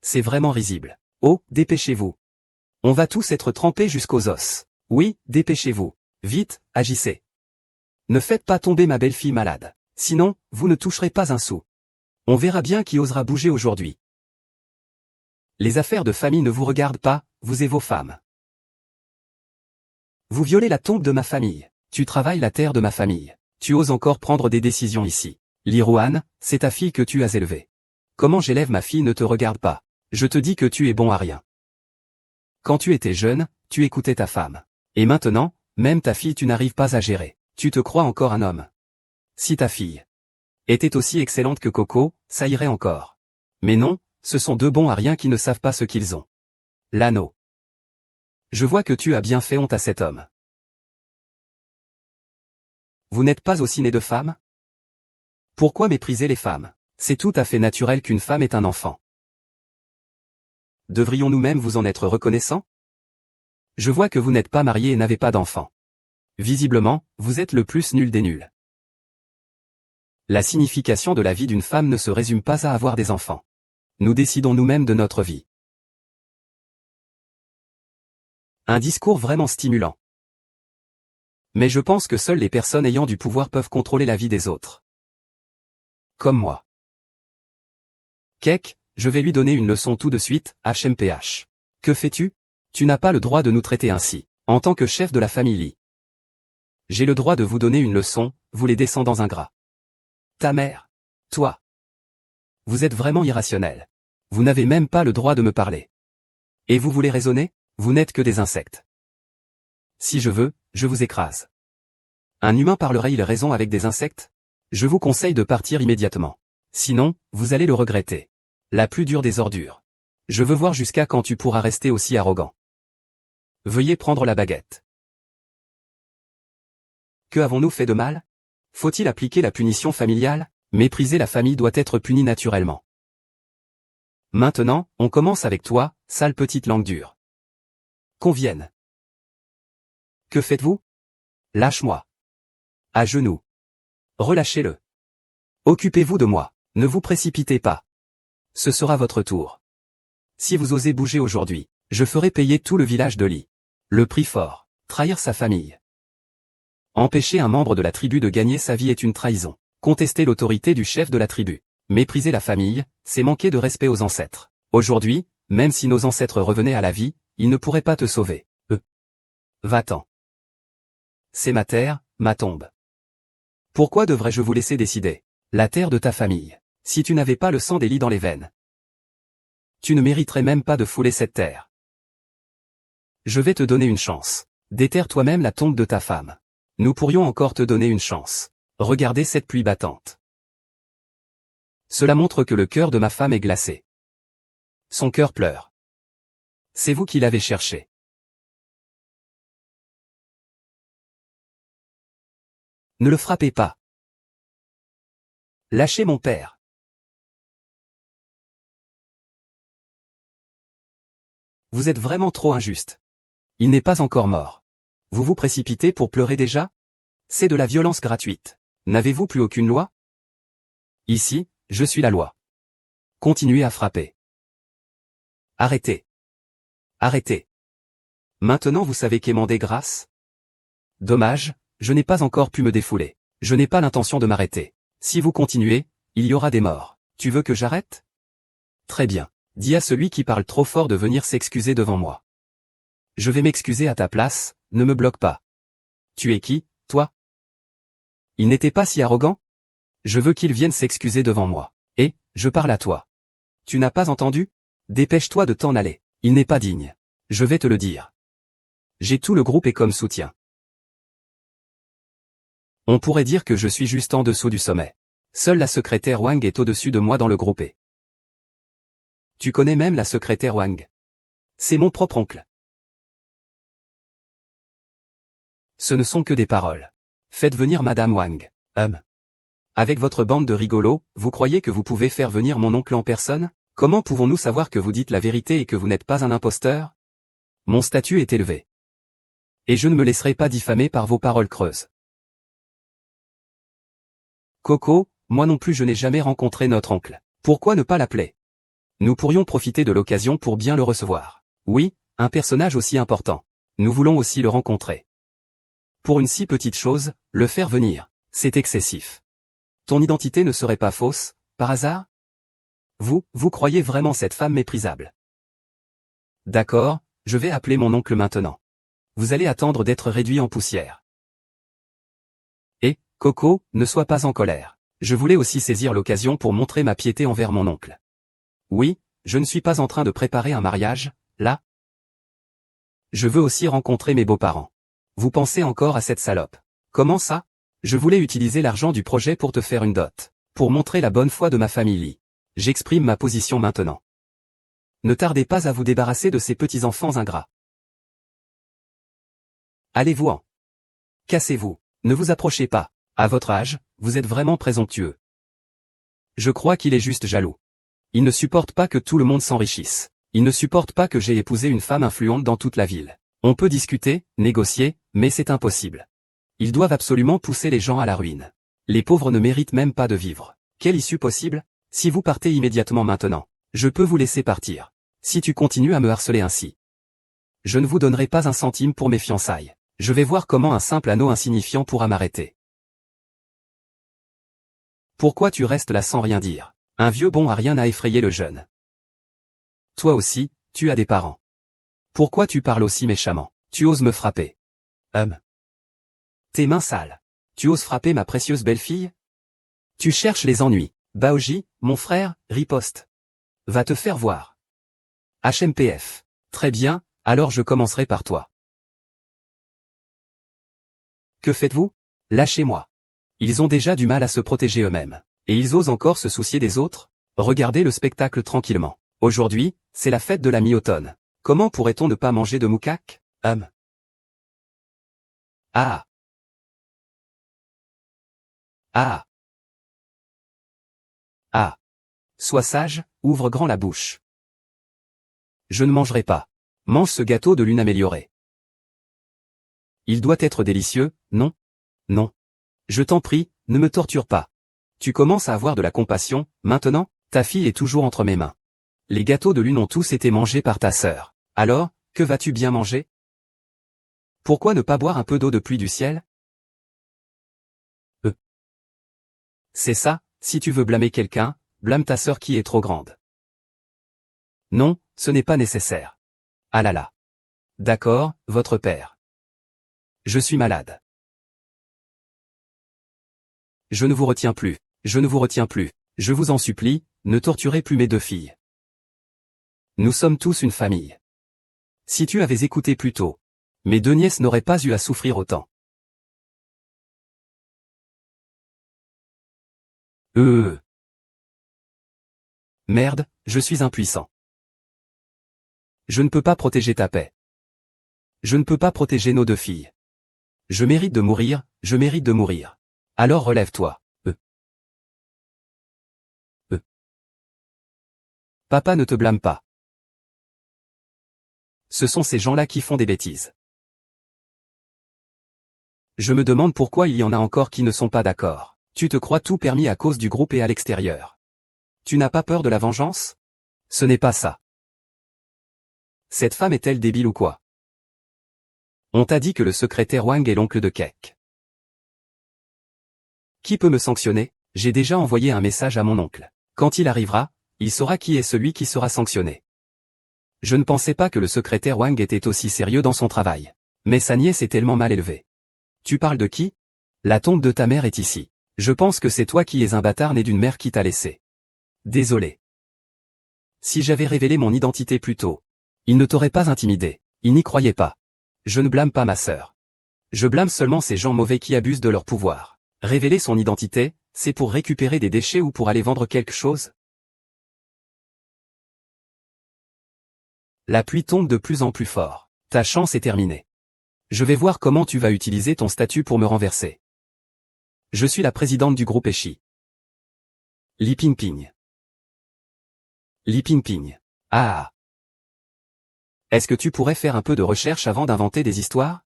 C'est vraiment risible. Oh, dépêchez-vous. On va tous être trempés jusqu'aux os. Oui, dépêchez-vous. Vite, agissez. Ne faites pas tomber ma belle-fille malade. Sinon, vous ne toucherez pas un sou. On verra bien qui osera bouger aujourd'hui. Les affaires de famille ne vous regardent pas, vous et vos femmes. Vous violez la tombe de ma famille. Tu travailles la terre de ma famille. Tu oses encore prendre des décisions ici. Lirouane, c'est ta fille que tu as élevée. Comment j'élève ma fille ne te regarde pas. Je te dis que tu es bon à rien. Quand tu étais jeune, tu écoutais ta femme. Et maintenant, même ta fille tu n'arrives pas à gérer. Tu te crois encore un homme. Si ta fille était aussi excellente que Coco, ça irait encore. Mais non, ce sont deux bons à rien qui ne savent pas ce qu'ils ont. L'anneau. Je vois que tu as bien fait honte à cet homme. Vous n'êtes pas aussi né de femme? Pourquoi mépriser les femmes? C'est tout à fait naturel qu'une femme ait un enfant. Devrions-nous même vous en être reconnaissants? Je vois que vous n'êtes pas marié et n'avez pas d'enfant. Visiblement, vous êtes le plus nul des nuls. La signification de la vie d'une femme ne se résume pas à avoir des enfants. Nous décidons nous-mêmes de notre vie. Un discours vraiment stimulant. Mais je pense que seules les personnes ayant du pouvoir peuvent contrôler la vie des autres. Comme moi. Kek, je vais lui donner une leçon tout de suite, HMPH. Que fais-tu? Tu n'as pas le droit de nous traiter ainsi. En tant que chef de la famille Lee. J'ai le droit de vous donner une leçon, vous les descendants ingrats. Ta mère. Toi. Vous êtes vraiment irrationnel. Vous n'avez même pas le droit de me parler. Et vous voulez raisonner? Vous n'êtes que des insectes. Si je veux, je vous écrase. Un humain parlerait-il raison avec des insectes? Je vous conseille de partir immédiatement. Sinon, vous allez le regretter. La plus dure des ordures. Je veux voir jusqu'à quand tu pourras rester aussi arrogant. Veuillez prendre la baguette. Que avons-nous fait de mal? Faut-il appliquer la punition familiale? Mépriser la famille doit être puni naturellement. Maintenant, on commence avec toi, sale petite langue dure. Qu'on vienne. Que faites-vous? Lâche-moi. À genoux. Relâchez-le. Occupez-vous de moi, ne vous précipitez pas. Ce sera votre tour. Si vous osez bouger aujourd'hui, je ferai payer tout le village de Lee. Le prix fort, trahir sa famille. Empêcher un membre de la tribu de gagner sa vie est une trahison. Contester l'autorité du chef de la tribu. Mépriser la famille, c'est manquer de respect aux ancêtres. Aujourd'hui, même si nos ancêtres revenaient à la vie, ils ne pourraient pas te sauver. Va-t'en. C'est ma terre, ma tombe. Pourquoi devrais-je vous laisser décider? La terre de ta famille. Si tu n'avais pas le sang des Lee dans les veines, tu ne mériterais même pas de fouler cette terre. Je vais te donner une chance. Déterre toi-même la tombe de ta femme. Nous pourrions encore te donner une chance. Regardez cette pluie battante. Cela montre que le cœur de ma femme est glacé. Son cœur pleure. C'est vous qui l'avez cherché. Ne le frappez pas. Lâchez mon père. Vous êtes vraiment trop injuste. Il n'est pas encore mort. Vous vous précipitez pour pleurer déjà? C'est de la violence gratuite. N'avez-vous plus aucune loi? Ici, je suis la loi. Continuez à frapper. Arrêtez. Arrêtez. Maintenant vous savez quémander grâce? Dommage, je n'ai pas encore pu me défouler. Je n'ai pas l'intention de m'arrêter. Si vous continuez, il y aura des morts. Tu veux que j'arrête? Très bien. Dis à celui qui parle trop fort de venir s'excuser devant moi. Je vais m'excuser à ta place, ne me bloque pas. Tu es qui, toi? Il n'était pas si arrogant? Je veux qu'il vienne s'excuser devant moi. Et, Je parle à toi. Tu n'as pas entendu? Dépêche-toi de t'en aller. Il n'est pas digne. Je vais te le dire. J'ai tout le groupe et comme soutien. On pourrait dire que je suis juste en dessous du sommet. Seule la secrétaire Wang est au-dessus de moi dans le groupe. Tu connais même la secrétaire Wang. C'est mon propre oncle. Ce ne sont que des paroles. Faites venir Madame Wang. Avec votre bande de rigolos, vous croyez que vous pouvez faire venir mon oncle en personne? Comment pouvons-nous savoir que vous dites la vérité et que vous n'êtes pas un imposteur? Mon statut est élevé. Et je ne me laisserai pas diffamer par vos paroles creuses. Coco, moi non plus je n'ai jamais rencontré notre oncle. Pourquoi ne pas l'appeler? Nous pourrions profiter de l'occasion pour bien le recevoir. Oui, un personnage aussi important. Nous voulons aussi le rencontrer. Pour une si petite chose, le faire venir, c'est excessif. Ton identité ne serait pas fausse, par hasard? Vous croyez vraiment cette femme méprisable? D'accord, je vais appeler mon oncle maintenant. Vous allez attendre d'être réduit en poussière. Et, Coco, ne sois pas en colère. Je voulais aussi saisir l'occasion pour montrer ma piété envers mon oncle. Oui, je ne suis pas en train de préparer un mariage, là. Je veux aussi rencontrer mes beaux-parents. Vous pensez encore à cette salope? Comment ça? Je voulais utiliser l'argent du projet pour te faire une dot. Pour montrer la bonne foi de ma famille. J'exprime ma position maintenant. Ne tardez pas à vous débarrasser de ces petits enfants ingrats. Allez-vous-en. Cassez-vous. Ne vous approchez pas. À votre âge, vous êtes vraiment présomptueux. Je crois qu'il est juste jaloux. Il ne supporte pas que tout le monde s'enrichisse. Il ne supporte pas que j'ai épousé une femme influente dans toute la ville. On peut discuter, négocier, mais c'est impossible. Ils doivent absolument pousser les gens à la ruine. Les pauvres ne méritent même pas de vivre. Quelle issue possible? Si vous partez immédiatement maintenant, je peux vous laisser partir. Si tu continues à me harceler ainsi, je ne vous donnerai pas un centime pour mes fiançailles. Je vais voir comment un simple anneau insignifiant pourra m'arrêter. Pourquoi tu restes là sans rien dire? Un vieux bon à rien n'a effrayé le jeune. Toi aussi, tu as des parents. Pourquoi tu parles aussi méchamment? Tu oses me frapper. Tes mains sales. Tu oses frapper ma précieuse belle-fille? Tu cherches les ennuis. Baoji, mon frère, riposte. Va te faire voir. HMPF. Très bien, alors je commencerai par toi. Que faites-vous? Lâchez-moi. Ils ont déjà du mal à se protéger eux-mêmes. Et ils osent encore se soucier des autres? Regardez le spectacle tranquillement. Aujourd'hui, c'est la fête de la mi-automne. Comment pourrait-on ne pas manger de moukak? Ah. Ah. Ah. Sois sage, ouvre grand la bouche. Je ne mangerai pas. Mange ce gâteau de lune amélioré. Il doit être délicieux, non? Non. Je t'en prie, ne me torture pas. Tu commences à avoir de la compassion, maintenant, ta fille est toujours entre mes mains. Les gâteaux de lune ont tous été mangés par ta sœur. Alors, que vas-tu bien manger? Pourquoi ne pas boire un peu d'eau de pluie du ciel? C'est ça, si tu veux blâmer quelqu'un, blâme ta sœur qui est trop grande. Non, ce n'est pas nécessaire. Ah là là. D'accord, votre père. Je suis malade. Je ne vous retiens plus, je ne vous retiens plus, je vous en supplie, ne torturez plus mes deux filles. Nous sommes tous une famille. Si tu avais écouté plus tôt, mes deux nièces n'auraient pas eu à souffrir autant. Merde, je suis impuissant. Je ne peux pas protéger ta paix. Je ne peux pas protéger nos deux filles. Je mérite de mourir, je mérite de mourir. Alors relève-toi. Papa ne te blâme pas. Ce sont ces gens-là qui font des bêtises. Je me demande pourquoi il y en a encore qui ne sont pas d'accord. Tu te crois tout permis à cause du groupe et à l'extérieur. Tu n'as pas peur de la vengeance? Ce n'est pas ça. Cette femme est-elle débile ou quoi? On t'a dit que le secrétaire Wang est l'oncle de Keck. Qui peut me sanctionner? J'ai déjà envoyé un message à mon oncle. Quand il arrivera, il saura qui est celui qui sera sanctionné. Je ne pensais pas que le secrétaire Wang était aussi sérieux dans son travail. Mais sa nièce est tellement mal élevée. Tu parles de qui? La tombe de ta mère est ici. Je pense que c'est toi qui es un bâtard né d'une mère qui t'a laissé. Désolé. Si j'avais révélé mon identité plus tôt, il ne t'aurait pas intimidé. Il n'y croyait pas. Je ne blâme pas ma sœur. Je blâme seulement ces gens mauvais qui abusent de leur pouvoir. Révéler son identité, c'est pour récupérer des déchets ou pour aller vendre quelque chose? La pluie tombe de plus en plus fort. Ta chance est terminée. Je vais voir comment tu vas utiliser ton statut pour me renverser. Je suis la présidente du groupe Eshi. Li Pingping. Li Pingping. Ah. Est-ce que tu pourrais faire un peu de recherche avant d'inventer des histoires?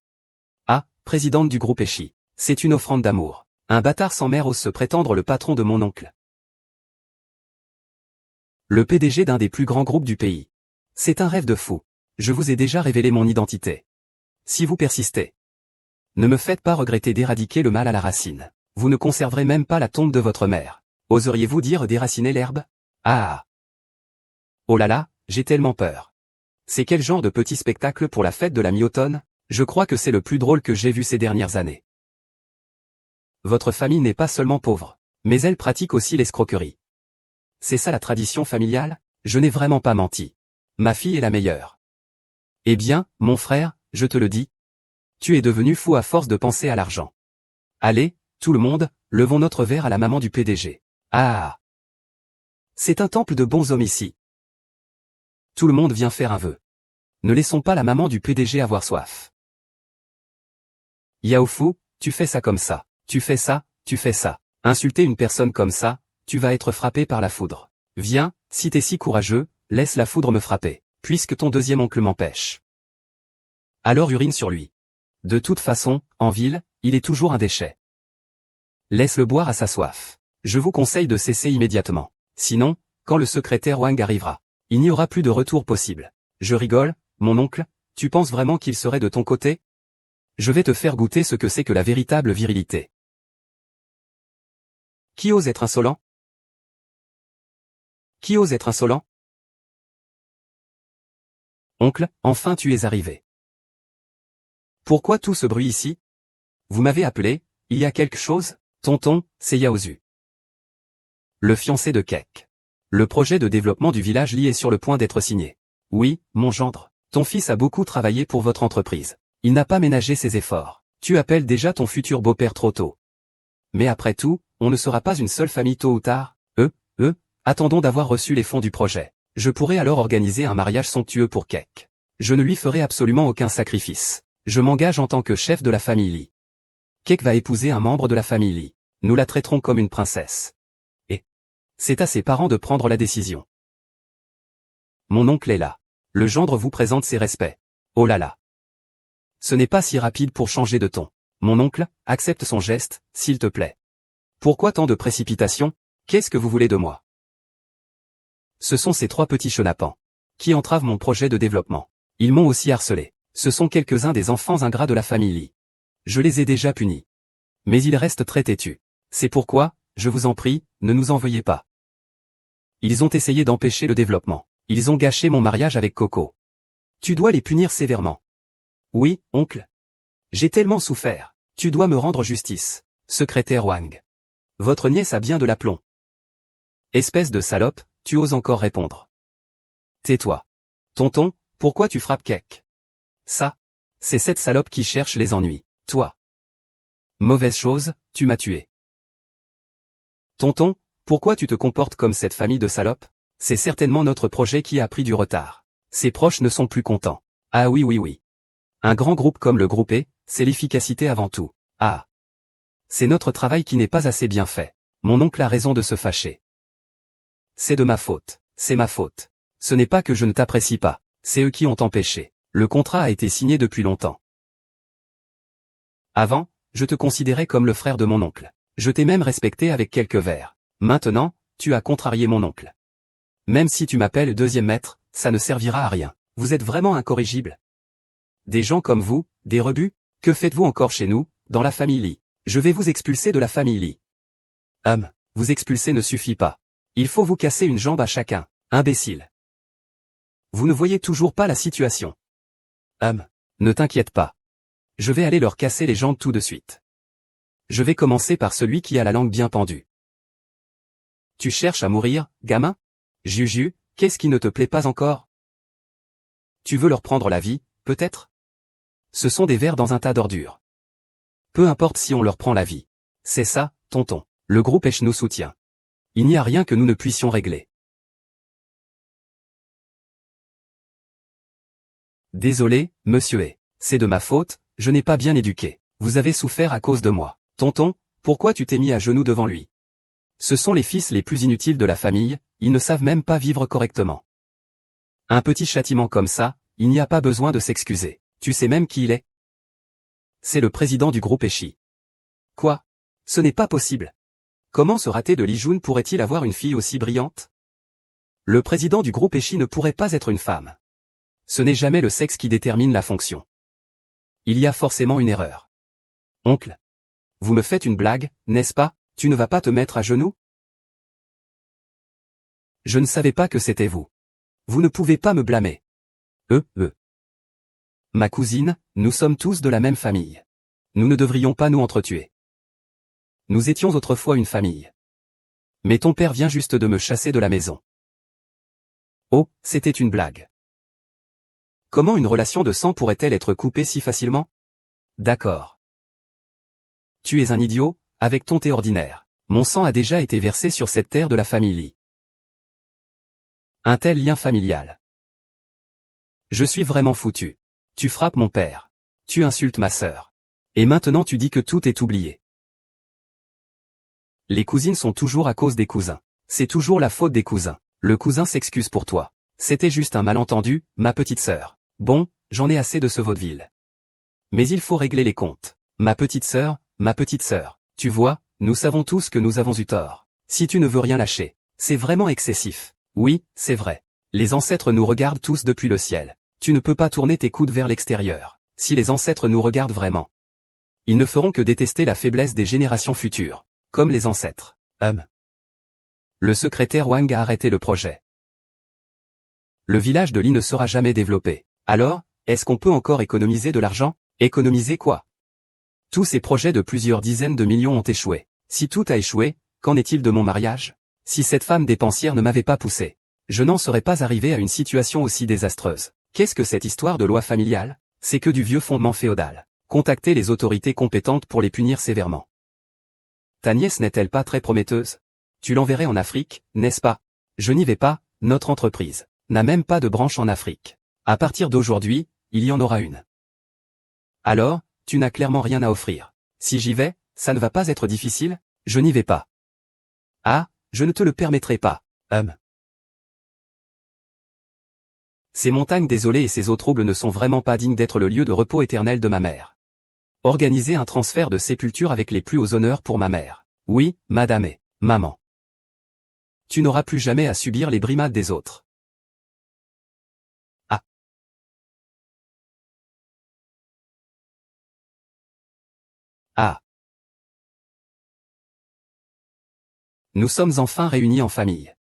Ah, présidente du groupe Eshi. C'est une offrande d'amour. Un bâtard sans mère ose se prétendre le patron de mon oncle. Le PDG d'un des plus grands groupes du pays. C'est un rêve de fou. Je vous ai déjà révélé mon identité. Si vous persistez, ne me faites pas regretter d'éradiquer le mal à la racine. Vous ne conserverez même pas la tombe de votre mère. Oseriez-vous dire déraciner l'herbe? Ah. Oh là là, j'ai tellement peur. C'est quel genre de petit spectacle pour la fête de la mi-automne? Je crois que c'est le plus drôle que j'ai vu ces dernières années. Votre famille n'est pas seulement pauvre, mais elle pratique aussi l'escroquerie. C'est ça la tradition familiale? Je n'ai vraiment pas menti. Ma fille est la meilleure. Eh bien, mon frère, je te le dis. Tu es devenu fou à force de penser à l'argent. Allez, tout le monde, levons notre verre à la maman du PDG. Ah! C'est un temple de bons hommes ici. Tout le monde vient faire un vœu. Ne laissons pas la maman du PDG avoir soif. Yao Fu, tu fais ça comme ça. Tu fais ça, tu fais ça. Insulter une personne comme ça, tu vas être frappé par la foudre. Viens, si t'es si courageux, laisse la foudre me frapper, puisque ton deuxième oncle m'empêche. Alors urine sur lui. De toute façon, en ville, il est toujours un déchet. Laisse-le boire à sa soif. Je vous conseille de cesser immédiatement. Sinon, quand le secrétaire Wang arrivera, il n'y aura plus de retour possible. Je rigole, mon oncle, tu penses vraiment qu'il serait de ton côté? Je vais te faire goûter ce que c'est que la véritable virilité. Qui ose être insolent? Qui ose être insolent? Oncle, enfin tu es arrivé. Pourquoi tout ce bruit ici? Vous m'avez appelé, il y a quelque chose? Tonton, c'est Yaozu. Le fiancé de Kek. Le projet de développement du village Li est sur le point d'être signé. Oui, mon gendre, ton fils a beaucoup travaillé pour votre entreprise. Il n'a pas ménagé ses efforts. Tu appelles déjà ton futur beau-père trop tôt. Mais après tout, on ne sera pas une seule famille tôt ou tard. Attendons d'avoir reçu les fonds du projet. Je pourrai alors organiser un mariage somptueux pour Kek. Je ne lui ferai absolument aucun sacrifice. Je m'engage en tant que chef de la famille Li. Kek va épouser un membre de la famille Li. Nous la traiterons comme une princesse. Et c'est à ses parents de prendre la décision. Mon oncle est là. Le gendre vous présente ses respects. Oh là là. Ce n'est pas si rapide pour changer de ton. Mon oncle, accepte son geste, s'il te plaît. Pourquoi tant de précipitation? Qu'est-ce que vous voulez de moi? Ce sont ces trois petits chenapans qui entravent mon projet de développement. Ils m'ont aussi harcelé. Ce sont quelques-uns des enfants ingrats de la famille Li. Je les ai déjà punis. Mais ils restent très têtus. C'est pourquoi, je vous en prie, ne nous en veuillez pas. Ils ont essayé d'empêcher le développement. Ils ont gâché mon mariage avec Coco. Tu dois les punir sévèrement. Oui, oncle. J'ai tellement souffert. Tu dois me rendre justice. Secrétaire Wang. Votre nièce a bien de l'aplomb. Espèce de salope, tu oses encore répondre. Tais-toi. Tonton, pourquoi tu frappes Kek? Ça, c'est cette salope qui cherche les ennuis. Toi. Mauvaise chose, tu m'as tué. Tonton, pourquoi tu te comportes comme cette famille de salopes? C'est certainement notre projet qui a pris du retard. Ses proches ne sont plus contents. Ah oui. Un grand groupe comme le groupe E, c'est l'efficacité avant tout. Ah. C'est notre travail qui n'est pas assez bien fait. Mon oncle a raison de se fâcher. C'est de ma faute. C'est ma faute. Ce n'est pas que je ne t'apprécie pas. C'est eux qui ont empêché. Le contrat a été signé depuis longtemps. Avant, je te considérais comme le frère de mon oncle. Je t'ai même respecté avec quelques vers. Maintenant, tu as contrarié mon oncle. Même si tu m'appelles deuxième maître, ça ne servira à rien. Vous êtes vraiment incorrigible. Des gens comme vous, des rebuts, que faites-vous encore chez nous, dans la famille Li? Je vais vous expulser de la famille Li. Vous expulser ne suffit pas. Il faut vous casser une jambe à chacun, imbécile. Vous ne voyez toujours pas la situation. Ne t'inquiète pas. Je vais aller leur casser les jambes tout de suite. Je vais commencer par celui qui a la langue bien pendue. Tu cherches à mourir, gamin? Juju, qu'est-ce qui ne te plaît pas encore? Tu veux leur prendre la vie, peut-être? Ce sont des vers dans un tas d'ordures. Peu importe si on leur prend la vie. C'est ça, tonton. Le groupe Esh nous soutient. Il n'y a rien que nous ne puissions régler. Désolé, monsieur est. C'est de ma faute, je n'ai pas bien éduqué. Vous avez souffert à cause de moi. Tonton, pourquoi tu t'es mis à genoux devant lui? Ce sont les fils les plus inutiles de la famille, ils ne savent même pas vivre correctement. Un petit châtiment comme ça, il n'y a pas besoin de s'excuser. Tu sais même qui il est? C'est le président du groupe Eshi. Quoi? Ce n'est pas possible. Comment ce raté de Lee Jun pourrait-il avoir une fille aussi brillante? Le président du groupe Eshi ne pourrait pas être une femme. Ce n'est jamais le sexe qui détermine la fonction. Il y a forcément une erreur. Oncle. Vous me faites une blague, n'est-ce pas? Tu ne vas pas te mettre à genoux? Je ne savais pas que c'était vous. Vous ne pouvez pas me blâmer. Ma cousine, nous sommes tous de la même famille. Nous ne devrions pas nous entretuer. Nous étions autrefois une famille. Mais ton père vient juste de me chasser de la maison. Oh, c'était une blague. Comment une relation de sang pourrait-elle être coupée si facilement? D'accord. Tu es un idiot, avec ton thé ordinaire. Mon sang a déjà été versé sur cette terre de la famille Lee. Un tel lien familial. Je suis vraiment foutu. Tu frappes mon père. Tu insultes ma sœur. Et maintenant tu dis que tout est oublié. Les cousines sont toujours à cause des cousins. C'est toujours la faute des cousins. Le cousin s'excuse pour toi. C'était juste un malentendu, ma petite sœur. Bon, j'en ai assez de ce vaudeville. Mais il faut régler les comptes. Ma petite sœur, tu vois, nous savons tous que nous avons eu tort. Si tu ne veux rien lâcher, c'est vraiment excessif. Oui, c'est vrai. Les ancêtres nous regardent tous depuis le ciel. Tu ne peux pas tourner tes coudes vers l'extérieur. Si les ancêtres nous regardent vraiment, ils ne feront que détester la faiblesse des générations futures. Comme les ancêtres. Le secrétaire Wang a arrêté le projet. Le village de Lee ne sera jamais développé. Alors, est-ce qu'on peut encore économiser de l'argent? Économiser quoi? Tous ces projets de plusieurs dizaines de millions ont échoué. Si tout a échoué, qu'en est-il de mon mariage? Si cette femme dépensière ne m'avait pas poussé, je n'en serais pas arrivé à une situation aussi désastreuse. Qu'est-ce que cette histoire de loi familiale? C'est que du vieux fondement féodal. Contactez les autorités compétentes pour les punir sévèrement. Ta nièce n'est-elle pas très prometteuse? Tu l'enverrais en Afrique, n'est-ce pas? Je n'y vais pas, notre entreprise n'a même pas de branche en Afrique. À partir d'aujourd'hui, il y en aura une. Alors, tu n'as clairement rien à offrir. Si j'y vais, ça ne va pas être difficile? Je n'y vais pas. Ah, je ne te le permettrai pas. Ces montagnes désolées et ces eaux troubles ne sont vraiment pas dignes d'être le lieu de repos éternel de ma mère. Organiser un transfert de sépulture avec les plus hauts honneurs pour ma mère. Oui, madame et maman. Tu n'auras plus jamais à subir les brimades des autres. Ah. Ah. Nous sommes enfin réunis en famille.